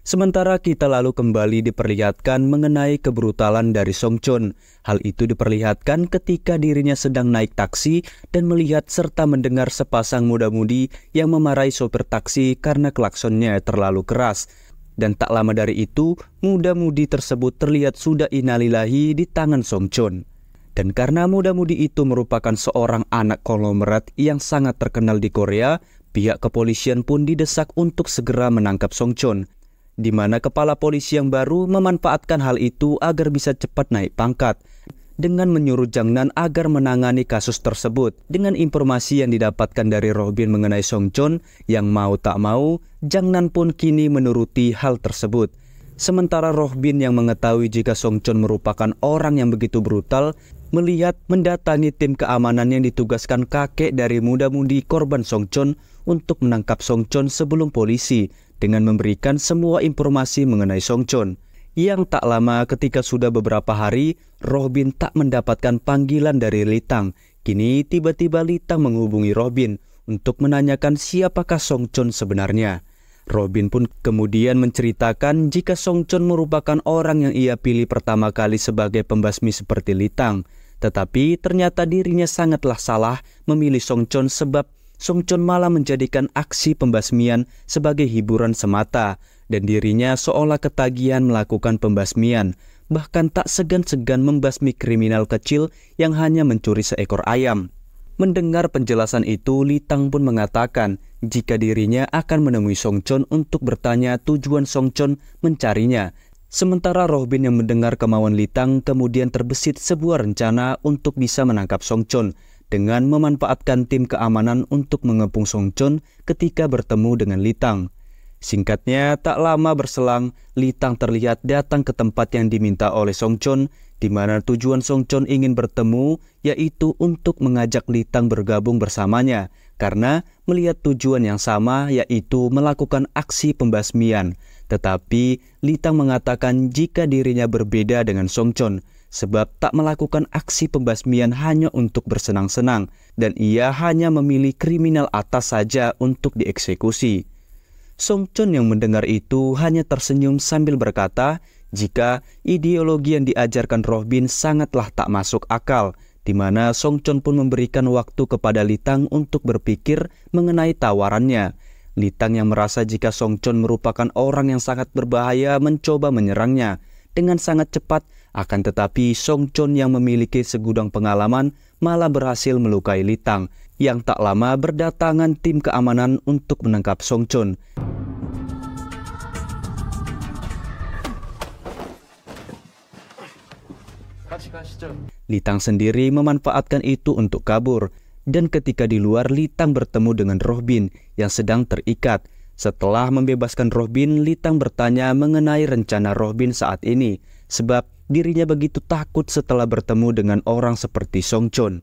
Sementara kita lalu kembali diperlihatkan mengenai kebrutalan dari Song Chon. Hal itu diperlihatkan ketika dirinya sedang naik taksi dan melihat serta mendengar sepasang muda-mudi yang memarahi sopir taksi karena klaksonnya terlalu keras. Dan tak lama dari itu, muda-mudi tersebut terlihat sudah innalillahi di tangan Song Chon. Dan karena muda-mudi itu merupakan seorang anak konglomerat yang sangat terkenal di Korea, pihak kepolisian pun didesak untuk segera menangkap Song Chon, di mana kepala polisi yang baru memanfaatkan hal itu agar bisa cepat naik pangkat, dengan menyuruh Jang Nan agar menangani kasus tersebut. Dengan informasi yang didapatkan dari Roh Bin mengenai Song Chon, yang mau tak mau, Jang Nan pun kini menuruti hal tersebut. Sementara Roh Bin yang mengetahui jika Song Chon merupakan orang yang begitu brutal, melihat mendatangi tim keamanan yang ditugaskan kakek dari muda-mudi korban Song Chon untuk menangkap Song Chon sebelum polisi, dengan memberikan semua informasi mengenai Song Chon. Yang tak lama ketika sudah beberapa hari, Roh Bin tak mendapatkan panggilan dari Litang. Kini tiba-tiba Litang menghubungi Roh Bin untuk menanyakan siapakah Song Chon sebenarnya. Roh Bin pun kemudian menceritakan jika Song Chon merupakan orang yang ia pilih pertama kali sebagai pembasmi seperti Litang. Tetapi ternyata dirinya sangatlah salah memilih Song Chon, sebab Song Chon malah menjadikan aksi pembasmian sebagai hiburan semata, dan dirinya seolah ketagihan melakukan pembasmian, bahkan tak segan-segan membasmi kriminal kecil yang hanya mencuri seekor ayam. Mendengar penjelasan itu, Litang pun mengatakan jika dirinya akan menemui Song Chon untuk bertanya tujuan Song Chon mencarinya. Sementara Roh Bin yang mendengar kemauan Litang kemudian terbesit sebuah rencana untuk bisa menangkap Song Chon, dengan memanfaatkan tim keamanan untuk mengepung Song Chon ketika bertemu dengan Litang. Singkatnya, tak lama berselang, Litang terlihat datang ke tempat yang diminta oleh Song Chon, di mana tujuan Song Chon ingin bertemu, yaitu untuk mengajak Litang bergabung bersamanya, karena melihat tujuan yang sama, yaitu melakukan aksi pembasmian. Tetapi Litang mengatakan jika dirinya berbeda dengan Song Chon, sebab tak melakukan aksi pembasmian hanya untuk bersenang-senang, dan ia hanya memilih kriminal atas saja untuk dieksekusi. Song Chon yang mendengar itu hanya tersenyum sambil berkata jika ideologi yang diajarkan Roh Bin sangatlah tak masuk akal, di mana Song Chon pun memberikan waktu kepada Litang untuk berpikir mengenai tawarannya. Litang yang merasa jika Song Chon merupakan orang yang sangat berbahaya mencoba menyerangnya dengan sangat cepat, akan tetapi Song Chon yang memiliki segudang pengalaman malah berhasil melukai Litang, yang tak lama berdatangan tim keamanan untuk menangkap Song Chon. Litang sendiri memanfaatkan itu untuk kabur, dan ketika di luar Litang bertemu dengan Roh Bin yang sedang terikat. Setelah membebaskan Roh Bin, Litang bertanya mengenai rencana Roh Bin saat ini, sebab dirinya begitu takut setelah bertemu dengan orang seperti Song Chon.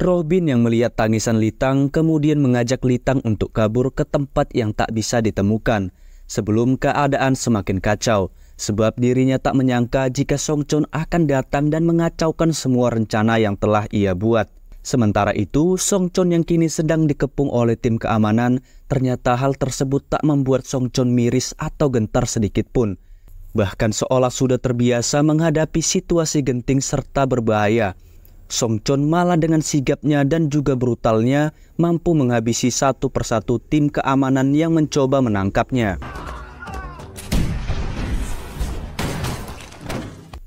Robin yang melihat tangisan Litang kemudian mengajak Litang untuk kabur ke tempat yang tak bisa ditemukan sebelum keadaan semakin kacau, sebab dirinya tak menyangka jika Song Chon akan datang dan mengacaukan semua rencana yang telah ia buat. Sementara itu, Song Chon yang kini sedang dikepung oleh tim keamanan, ternyata hal tersebut tak membuat Song Chon miris atau gentar sedikit pun. Bahkan seolah sudah terbiasa menghadapi situasi genting serta berbahaya. Song Chon malah dengan sigapnya dan juga brutalnya mampu menghabisi satu persatu tim keamanan yang mencoba menangkapnya.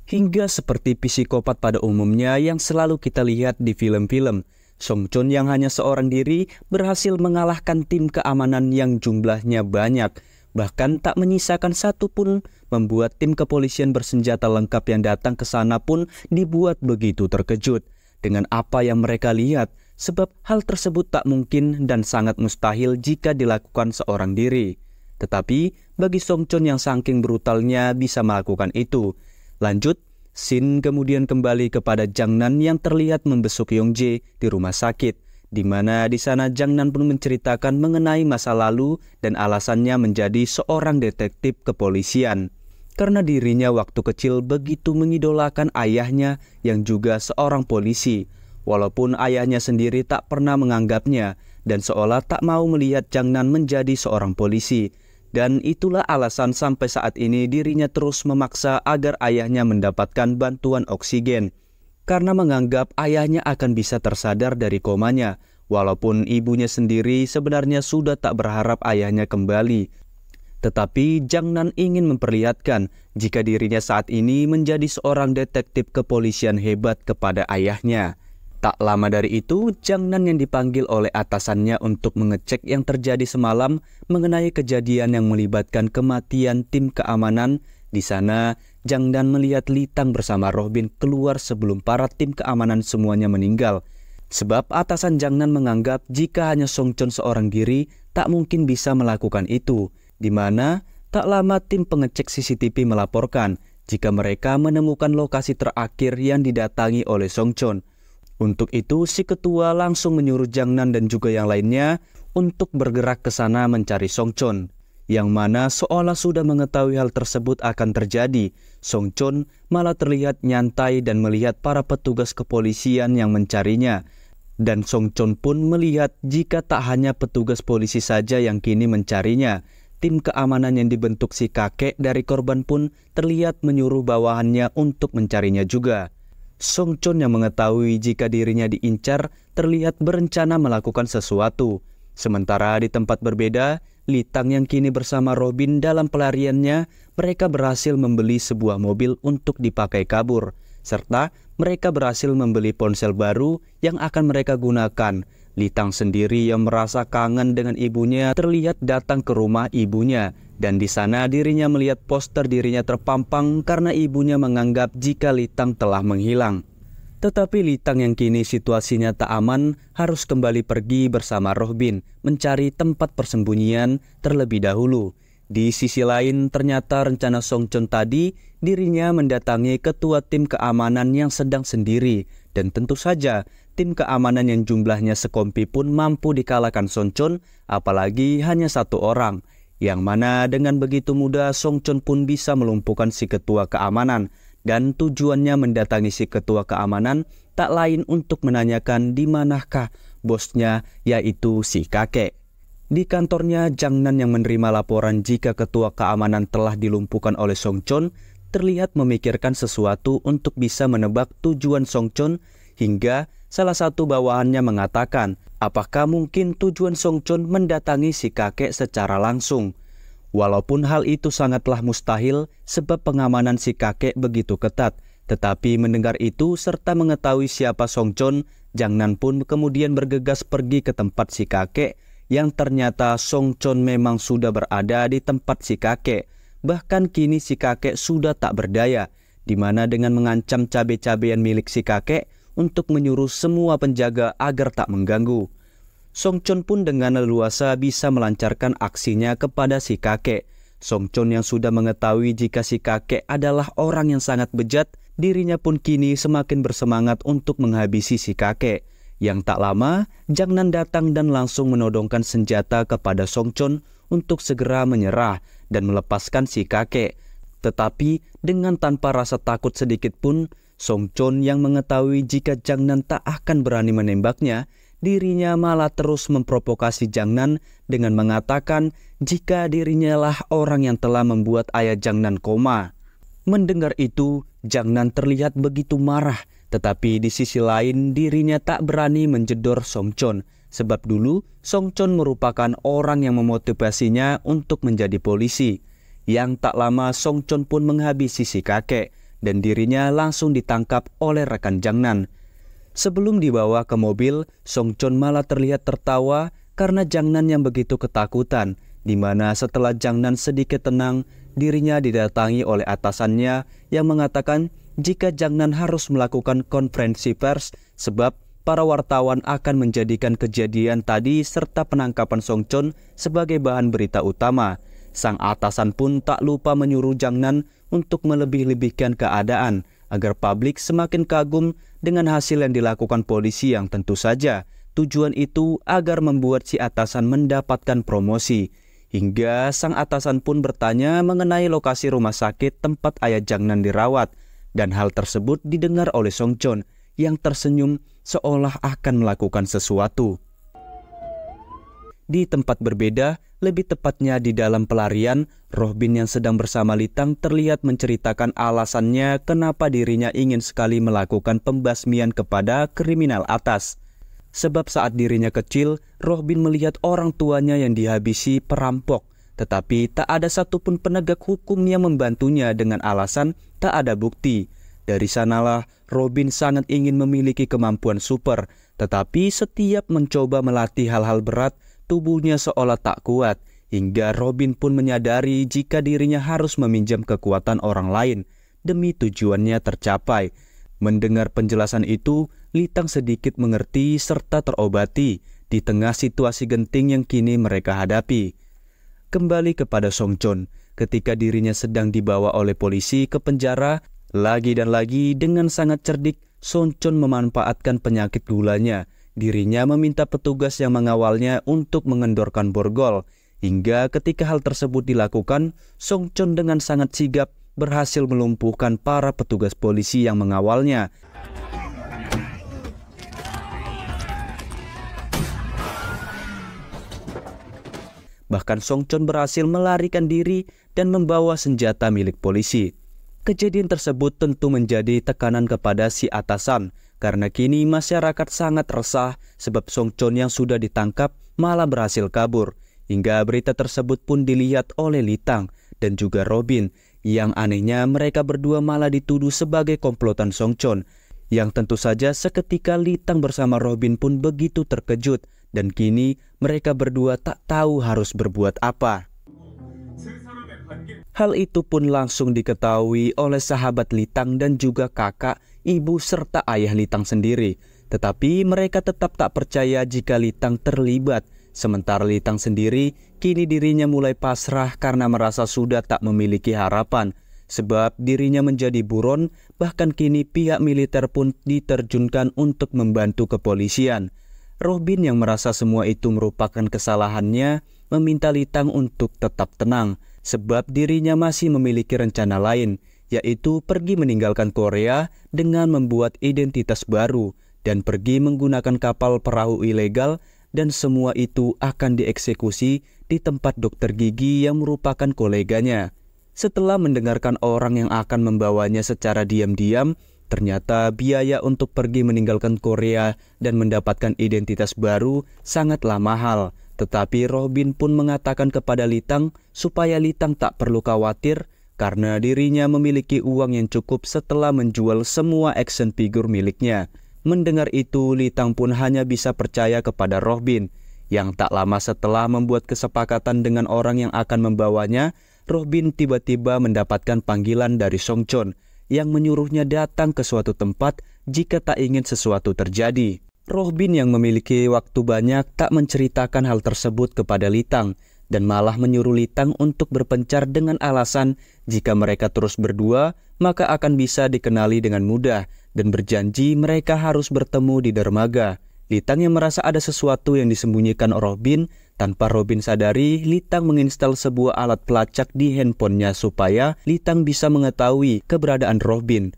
Hingga seperti psikopat pada umumnya yang selalu kita lihat di film-film, Song Chon yang hanya seorang diri berhasil mengalahkan tim keamanan yang jumlahnya banyak, bahkan tak menyisakan satu pun, membuat tim kepolisian bersenjata lengkap yang datang ke sana pun dibuat begitu terkejut dengan apa yang mereka lihat, sebab hal tersebut tak mungkin dan sangat mustahil jika dilakukan seorang diri. Tetapi bagi Song Chon yang saking brutalnya bisa melakukan itu. Lanjut, Shin kemudian kembali kepada Jang Nan yang terlihat membesuk Yong Jae di rumah sakit, di mana di sana Jang Nan pun menceritakan mengenai masa lalu dan alasannya menjadi seorang detektif kepolisian. Karena dirinya waktu kecil begitu mengidolakan ayahnya yang juga seorang polisi, walaupun ayahnya sendiri tak pernah menganggapnya dan seolah tak mau melihat Jang Nan menjadi seorang polisi. Dan itulah alasan sampai saat ini dirinya terus memaksa agar ayahnya mendapatkan bantuan oksigen. Karena menganggap ayahnya akan bisa tersadar dari komanya, walaupun ibunya sendiri sebenarnya sudah tak berharap ayahnya kembali. Tetapi Jang Nan ingin memperlihatkan jika dirinya saat ini menjadi seorang detektif kepolisian hebat kepada ayahnya. Tak lama dari itu, Jang Nan yang dipanggil oleh atasannya untuk mengecek yang terjadi semalam mengenai kejadian yang melibatkan kematian tim keamanan. Di sana, Jang Nan melihat Litang bersama Robin keluar sebelum para tim keamanan semuanya meninggal. Sebab atasan Jang Nan menganggap jika hanya Song Chon seorang diri, tak mungkin bisa melakukan itu. Di mana, tak lama tim pengecek CCTV melaporkan jika mereka menemukan lokasi terakhir yang didatangi oleh Song Chon. Untuk itu, si ketua langsung menyuruh Jang Nan dan juga yang lainnya untuk bergerak ke sana mencari Song Chon. Yang mana seolah sudah mengetahui hal tersebut akan terjadi, Song Chon malah terlihat nyantai dan melihat para petugas kepolisian yang mencarinya. Dan Song Chon pun melihat jika tak hanya petugas polisi saja yang kini mencarinya, tim keamanan yang dibentuk si kakek dari korban pun terlihat menyuruh bawahannya untuk mencarinya juga. Song Chon yang mengetahui jika dirinya diincar terlihat berencana melakukan sesuatu. Sementara di tempat berbeda, Litang yang kini bersama Robin dalam pelariannya, mereka berhasil membeli sebuah mobil untuk dipakai kabur. Serta mereka berhasil membeli ponsel baru yang akan mereka gunakan. Litang sendiri yang merasa kangen dengan ibunya terlihat datang ke rumah ibunya. Dan di sana dirinya melihat poster dirinya terpampang karena ibunya menganggap jika Litang telah menghilang. Tetapi Litang yang kini situasinya tak aman harus kembali pergi bersama Robin mencari tempat persembunyian terlebih dahulu. Di sisi lain ternyata rencana Song Chon tadi dirinya mendatangi ketua tim keamanan yang sedang sendiri. Dan tentu saja tim keamanan yang jumlahnya sekompi pun mampu dikalahkan Song Chon, apalagi hanya satu orang. Yang mana dengan begitu mudah Song Chon pun bisa melumpuhkan si ketua keamanan. Dan tujuannya mendatangi si ketua keamanan tak lain untuk menanyakan di manakah bosnya, yaitu si kakek. Di kantornya, Jang Nan yang menerima laporan jika ketua keamanan telah dilumpuhkan oleh Song Chon terlihat memikirkan sesuatu untuk bisa menebak tujuan Song Chon, hingga salah satu bawahannya mengatakan apakah mungkin tujuan Song Chon mendatangi si kakek secara langsung. Walaupun hal itu sangatlah mustahil sebab pengamanan si kakek begitu ketat. Tetapi mendengar itu serta mengetahui siapa Song Chon, Jang Nan pun kemudian bergegas pergi ke tempat si kakek, yang ternyata Song Chon memang sudah berada di tempat si kakek. Bahkan kini si kakek sudah tak berdaya, di mana dengan mengancam cabe-cabean milik si kakek untuk menyuruh semua penjaga agar tak mengganggu. Song Chon pun dengan leluasa bisa melancarkan aksinya kepada si kakek. Song Chon yang sudah mengetahui jika si kakek adalah orang yang sangat bejat, dirinya pun kini semakin bersemangat untuk menghabisi si kakek. Yang tak lama, Jangnan datang dan langsung menodongkan senjata kepada Songchon untuk segera menyerah dan melepaskan si kakek. Tetapi dengan tanpa rasa takut sedikit pun, Songchon yang mengetahui jika Jangnan tak akan berani menembaknya, dirinya malah terus memprovokasi Jangnan dengan mengatakan jika dirinya lah orang yang telah membuat ayah Jangnan koma. Mendengar itu, Jangnan terlihat begitu marah, tetapi di sisi lain dirinya tak berani menjedor Songchon, sebab dulu Songchon merupakan orang yang memotivasinya untuk menjadi polisi. Yang tak lama Songchon pun menghabisi si kakek, dan dirinya langsung ditangkap oleh rekan Jangnan. Sebelum dibawa ke mobil, Songchon malah terlihat tertawa karena Jangnan yang begitu ketakutan, di mana setelah Jangnan sedikit tenang, dirinya didatangi oleh atasannya yang mengatakan jika Jangnan harus melakukan konferensi pers sebab para wartawan akan menjadikan kejadian tadi serta penangkapan Songchon sebagai bahan berita utama. Sang atasan pun tak lupa menyuruh Jangnan untuk melebih-lebihkan keadaan agar publik semakin kagum dengan hasil yang dilakukan polisi yang tentu saja tujuan itu agar membuat si atasan mendapatkan promosi. Hingga sang atasan pun bertanya mengenai lokasi rumah sakit tempat ayah Jangnan dirawat, dan hal tersebut didengar oleh Songchon yang tersenyum seolah akan melakukan sesuatu. Di tempat berbeda, lebih tepatnya di dalam pelarian, Rohbin yang sedang bersama Litang terlihat menceritakan alasannya kenapa dirinya ingin sekali melakukan pembasmian kepada kriminal atas. Sebab saat dirinya kecil, Rohbin melihat orang tuanya yang dihabisi perampok, tetapi tak ada satupun penegak hukum yang membantunya dengan alasan tak ada bukti. Dari sanalah Rohbin sangat ingin memiliki kemampuan super, tetapi setiap mencoba melatih hal-hal berat, tubuhnya seolah tak kuat, hingga Rohbin pun menyadari jika dirinya harus meminjam kekuatan orang lain demi tujuannya tercapai. Mendengar penjelasan itu, Litang sedikit mengerti serta terobati di tengah situasi genting yang kini mereka hadapi. Kembali kepada Songchon, ketika dirinya sedang dibawa oleh polisi ke penjara, lagi dan lagi dengan sangat cerdik, Songchon memanfaatkan penyakit gulanya. Dirinya meminta petugas yang mengawalnya untuk mengendorkan borgol. Hingga ketika hal tersebut dilakukan, Songchon dengan sangat sigap berhasil melumpuhkan para petugas polisi yang mengawalnya. Bahkan Songchon berhasil melarikan diri dan membawa senjata milik polisi. Kejadian tersebut tentu menjadi tekanan kepada si atasan, karena kini masyarakat sangat resah sebab Songchon yang sudah ditangkap malah berhasil kabur. Hingga berita tersebut pun dilihat oleh Litang dan juga Rohbin, yang anehnya mereka berdua malah dituduh sebagai komplotan Songchon. Yang tentu saja seketika Litang bersama Rohbin pun begitu terkejut, dan kini mereka berdua tak tahu harus berbuat apa. Hal itu pun langsung diketahui oleh sahabat Litang dan juga kakak, ibu serta ayah Litang sendiri. Tetapi mereka tetap tak percaya jika Litang terlibat. Sementara Litang sendiri kini dirinya mulai pasrah karena merasa sudah tak memiliki harapan. Sebab dirinya menjadi buron, bahkan kini pihak militer pun diterjunkan untuk membantu kepolisian. Rohbin yang merasa semua itu merupakan kesalahannya meminta Litang untuk tetap tenang, sebab dirinya masih memiliki rencana lain, yaitu pergi meninggalkan Korea dengan membuat identitas baru dan pergi menggunakan kapal perahu ilegal, dan semua itu akan dieksekusi di tempat dokter gigi yang merupakan koleganya. Setelah mendengarkan orang yang akan membawanya secara diam-diam, ternyata biaya untuk pergi meninggalkan Korea dan mendapatkan identitas baru sangatlah mahal. Tetapi Rohbin pun mengatakan kepada Litang supaya Litang tak perlu khawatir karena dirinya memiliki uang yang cukup setelah menjual semua action figure miliknya. Mendengar itu, Litang pun hanya bisa percaya kepada Rohbin. Yang tak lama setelah membuat kesepakatan dengan orang yang akan membawanya, Rohbin tiba-tiba mendapatkan panggilan dari Songchon yang menyuruhnya datang ke suatu tempat jika tak ingin sesuatu terjadi. Rohbin yang memiliki waktu banyak tak menceritakan hal tersebut kepada Litang dan malah menyuruh Litang untuk berpencar dengan alasan jika mereka terus berdua maka akan bisa dikenali dengan mudah dan berjanji mereka harus bertemu di dermaga. Litang yang merasa ada sesuatu yang disembunyikan Robin. Tanpa Robin sadari, Litang menginstal sebuah alat pelacak di handphonenya supaya Litang bisa mengetahui keberadaan Robin.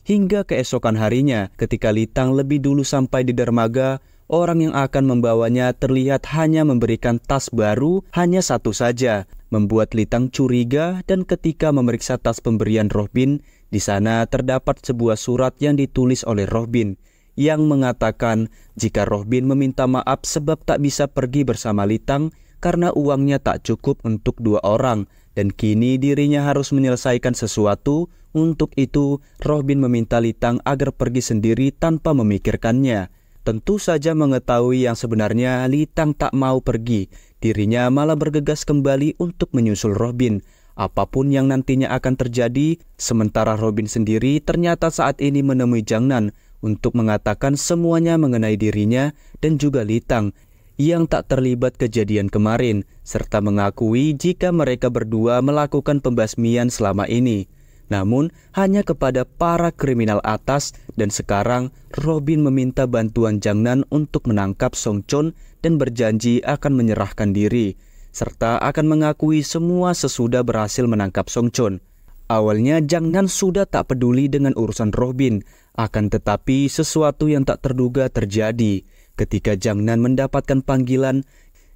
Hingga keesokan harinya, ketika Litang lebih dulu sampai di dermaga, orang yang akan membawanya terlihat hanya memberikan tas baru hanya satu saja, membuat Litang curiga. Dan ketika memeriksa tas pemberian Robin, di sana terdapat sebuah surat yang ditulis oleh Robin yang mengatakan jika Robin meminta maaf sebab tak bisa pergi bersama Litang karena uangnya tak cukup untuk 2 orang dan kini dirinya harus menyelesaikan sesuatu. Untuk itu, Robin meminta Litang agar pergi sendiri tanpa memikirkannya. Tentu saja mengetahui yang sebenarnya Litang tak mau pergi, dirinya malah bergegas kembali untuk menyusul Robin. Apapun yang nantinya akan terjadi, sementara Robin sendiri ternyata saat ini menemui Jangnan untuk mengatakan semuanya mengenai dirinya dan juga Litang yang tak terlibat kejadian kemarin, serta mengakui jika mereka berdua melakukan pembasmian selama ini. Namun hanya kepada para kriminal atas, dan sekarang Robin meminta bantuan Jangnan untuk menangkap Songchon dan berjanji akan menyerahkan diri, serta akan mengakui semua sesudah berhasil menangkap Songchon. Awalnya Jangnan sudah tak peduli dengan urusan Robin, akan tetapi sesuatu yang tak terduga terjadi ketika Jangnan mendapatkan panggilan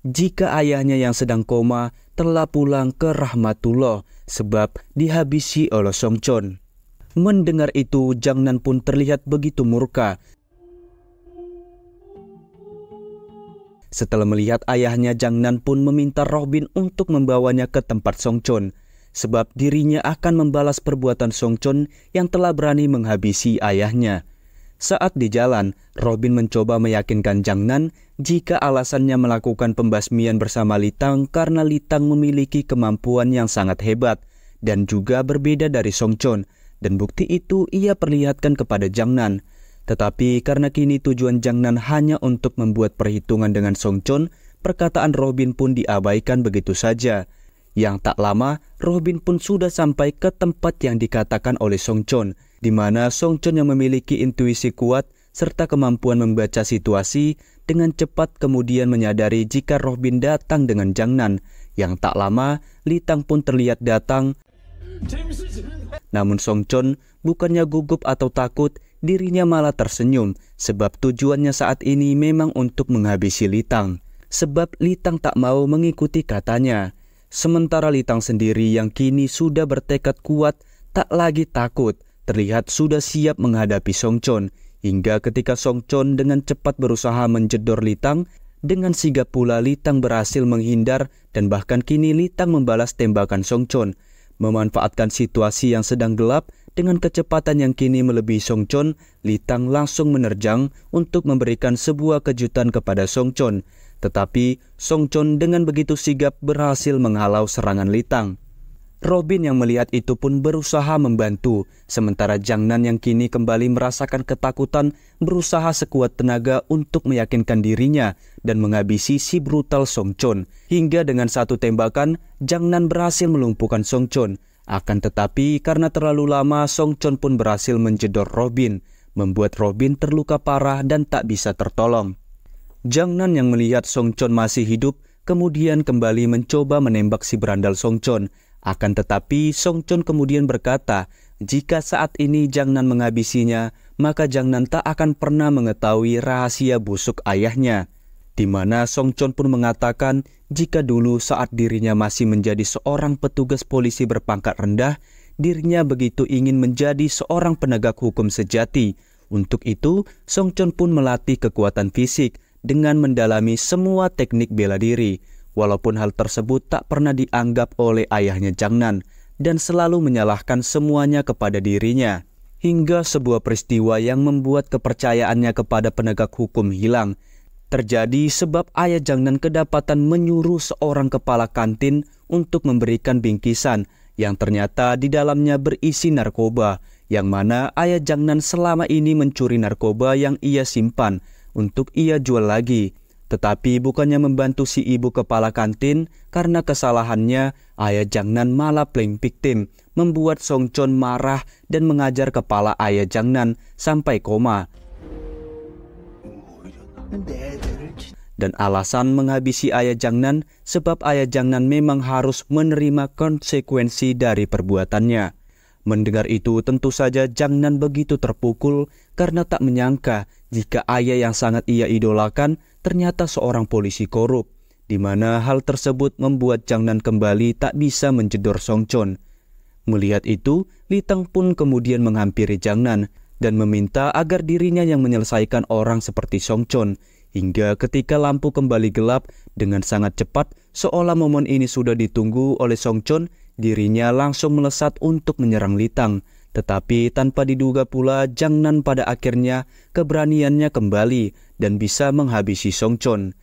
jika ayahnya yang sedang koma telah pulang ke Rahmatullah sebab dihabisi oleh Songchon. Mendengar itu, Jangnan pun terlihat begitu murka. Setelah melihat ayahnya, Jangnan pun meminta Robin untuk membawanya ke tempat Songchon, sebab dirinya akan membalas perbuatan Songchon yang telah berani menghabisi ayahnya. Saat di jalan, Robin mencoba meyakinkan Jangnan jika alasannya melakukan pembasmian bersama Litang karena Litang memiliki kemampuan yang sangat hebat dan juga berbeda dari Songchon, dan bukti itu ia perlihatkan kepada Jangnan. Tetapi karena kini tujuan Jangnan hanya untuk membuat perhitungan dengan Songchon, perkataan Robin pun diabaikan begitu saja. Yang tak lama, Robin pun sudah sampai ke tempat yang dikatakan oleh Songchon, di mana Songchon yang memiliki intuisi kuat serta kemampuan membaca situasi dengan cepat kemudian menyadari jika Robin datang dengan Jangnan. Yang tak lama, Litang pun terlihat datang. Namun Songchon bukannya gugup atau takut, dirinya malah tersenyum sebab tujuannya saat ini memang untuk menghabisi Litang. Sebab Litang tak mau mengikuti katanya. Sementara Litang sendiri yang kini sudah bertekad kuat, tak lagi takut, terlihat sudah siap menghadapi Songchon. Hingga ketika Songchon dengan cepat berusaha menjedor Litang, dengan sigap pula Litang berhasil menghindar dan bahkan kini Litang membalas tembakan Songchon. Memanfaatkan situasi yang sedang gelap, dengan kecepatan yang kini melebihi Songchon, Litang langsung menerjang untuk memberikan sebuah kejutan kepada Songchon. Tetapi Songchon dengan begitu sigap berhasil menghalau serangan Litang. Robin yang melihat itu pun berusaha membantu, sementara Jangnan yang kini kembali merasakan ketakutan berusaha sekuat tenaga untuk meyakinkan dirinya dan menghabisi si brutal Songchon. Hingga dengan satu tembakan, Jangnan berhasil melumpuhkan Songchon. Akan tetapi karena terlalu lama, Songchon pun berhasil menjedor Robin, membuat Robin terluka parah dan tak bisa tertolong. Jangnan yang melihat Songchon masih hidup, kemudian kembali mencoba menembak si berandal Songchon. Akan tetapi Songchon kemudian berkata, jika saat ini Jangnan menghabisinya, maka Jangnan tak akan pernah mengetahui rahasia busuk ayahnya. Di mana Songchon pun mengatakan jika dulu saat dirinya masih menjadi seorang petugas polisi berpangkat rendah, dirinya begitu ingin menjadi seorang penegak hukum sejati. Untuk itu, Songchon pun melatih kekuatan fisik dengan mendalami semua teknik bela diri. Walaupun hal tersebut tak pernah dianggap oleh ayahnya Jangnan dan selalu menyalahkan semuanya kepada dirinya. Hingga sebuah peristiwa yang membuat kepercayaannya kepada penegak hukum hilang terjadi sebab ayah Jangnan kedapatan menyuruh seorang kepala kantin untuk memberikan bingkisan yang ternyata di dalamnya berisi narkoba, yang mana ayah Jangnan selama ini mencuri narkoba yang ia simpan untuk ia jual lagi. Tetapi bukannya membantu si ibu kepala kantin, karena kesalahannya ayah Jangnan malah playing victim, membuat Songchon marah dan mengajar kepala ayah Jangnan sampai koma. Dan alasan menghabisi ayah Jangnan sebab ayah Jangnan memang harus menerima konsekuensi dari perbuatannya. Mendengar itu tentu saja Jangnan begitu terpukul karena tak menyangka jika ayah yang sangat ia idolakan ternyata seorang polisi korup, di mana hal tersebut membuat Jangnan kembali tak bisa menjedor Songchon. Melihat itu, Litang pun kemudian menghampiri Jangnan dan meminta agar dirinya yang menyelesaikan orang seperti Songchon. Hingga ketika lampu kembali gelap, dengan sangat cepat, seolah momen ini sudah ditunggu oleh Songchon, dirinya langsung melesat untuk menyerang Litang. Tetapi tanpa diduga pula, Jangnan pada akhirnya keberaniannya kembali dan bisa menghabisi Songchon.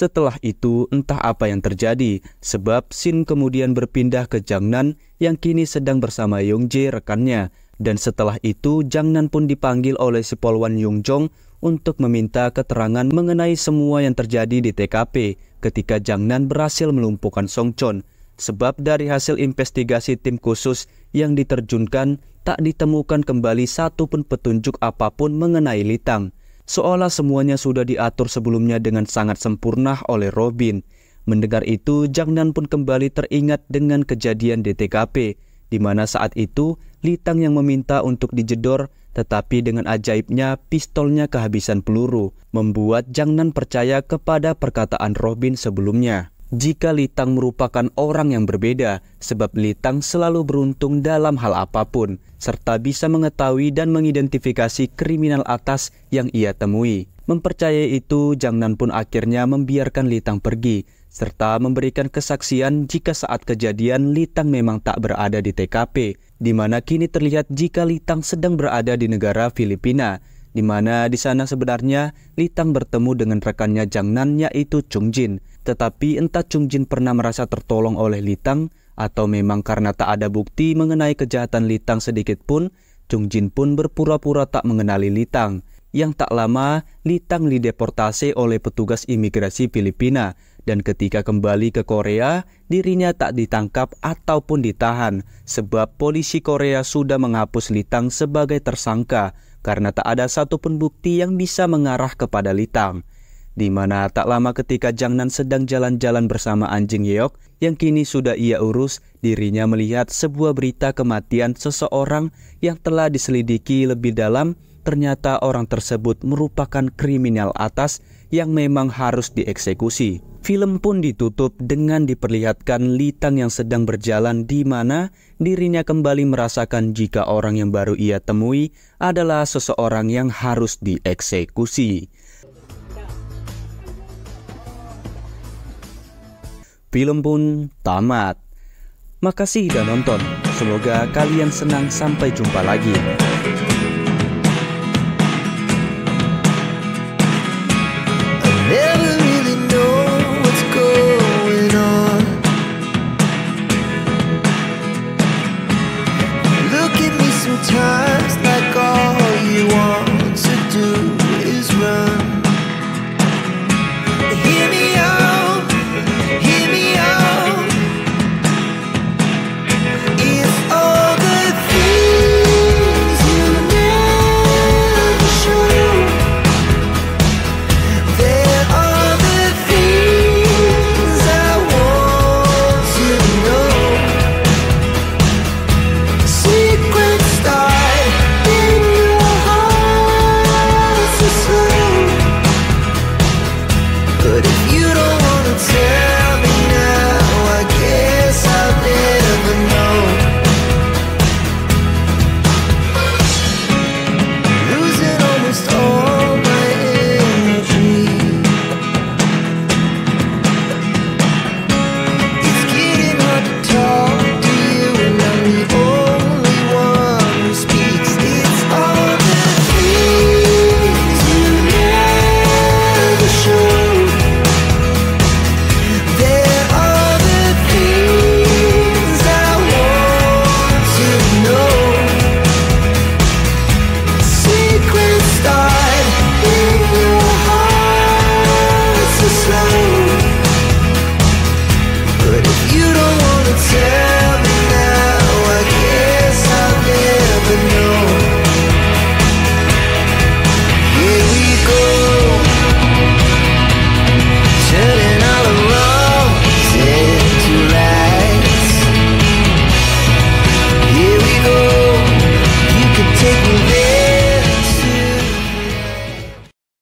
Setelah itu entah apa yang terjadi, sebab Shin kemudian berpindah ke Jangnan yang kini sedang bersama Yongjae rekannya. Dan setelah itu Jangnan pun dipanggil oleh si polwan Yongjong untuk meminta keterangan mengenai semua yang terjadi di TKP ketika Jangnan berhasil melumpuhkan Songchon. Sebab dari hasil investigasi tim khusus yang diterjunkan tak ditemukan kembali satu pun petunjuk apapun mengenai Litang. Seolah semuanya sudah diatur sebelumnya dengan sangat sempurna oleh Robin. Mendengar itu, Jangnan pun kembali teringat dengan kejadian di TKP, di mana saat itu Litang yang meminta untuk dijedor, tetapi dengan ajaibnya pistolnya kehabisan peluru, membuat Jangnan percaya kepada perkataan Robin sebelumnya. Jika Litang merupakan orang yang berbeda, sebab Litang selalu beruntung dalam hal apapun, serta bisa mengetahui dan mengidentifikasi kriminal atas yang ia temui. Mempercayai itu, Jangnan pun akhirnya membiarkan Litang pergi, serta memberikan kesaksian jika saat kejadian Litang memang tak berada di TKP, di mana kini terlihat jika Litang sedang berada di negara Filipina, di mana di sana sebenarnya Litang bertemu dengan rekannya Jangnan yaitu Chung Jin. Tetapi entah Chung Jin pernah merasa tertolong oleh Litang atau memang karena tak ada bukti mengenai kejahatan Litang sedikit pun, Chung Jin pun berpura-pura tak mengenali Litang. Yang tak lama, Litang dideportasi oleh petugas imigrasi Filipina dan ketika kembali ke Korea, dirinya tak ditangkap ataupun ditahan sebab polisi Korea sudah menghapus Litang sebagai tersangka karena tak ada satupun bukti yang bisa mengarah kepada Litang. Di mana tak lama ketika Jangnan sedang jalan-jalan bersama anjing Yeok yang kini sudah ia urus, dirinya melihat sebuah berita kematian seseorang yang telah diselidiki lebih dalam. Ternyata orang tersebut merupakan kriminal atas yang memang harus dieksekusi. Film pun ditutup dengan diperlihatkan Litang yang sedang berjalan di mana dirinya kembali merasakan jika orang yang baru ia temui adalah seseorang yang harus dieksekusi. Film pun tamat. Makasih sudah nonton. Semoga kalian senang. Sampai jumpa lagi.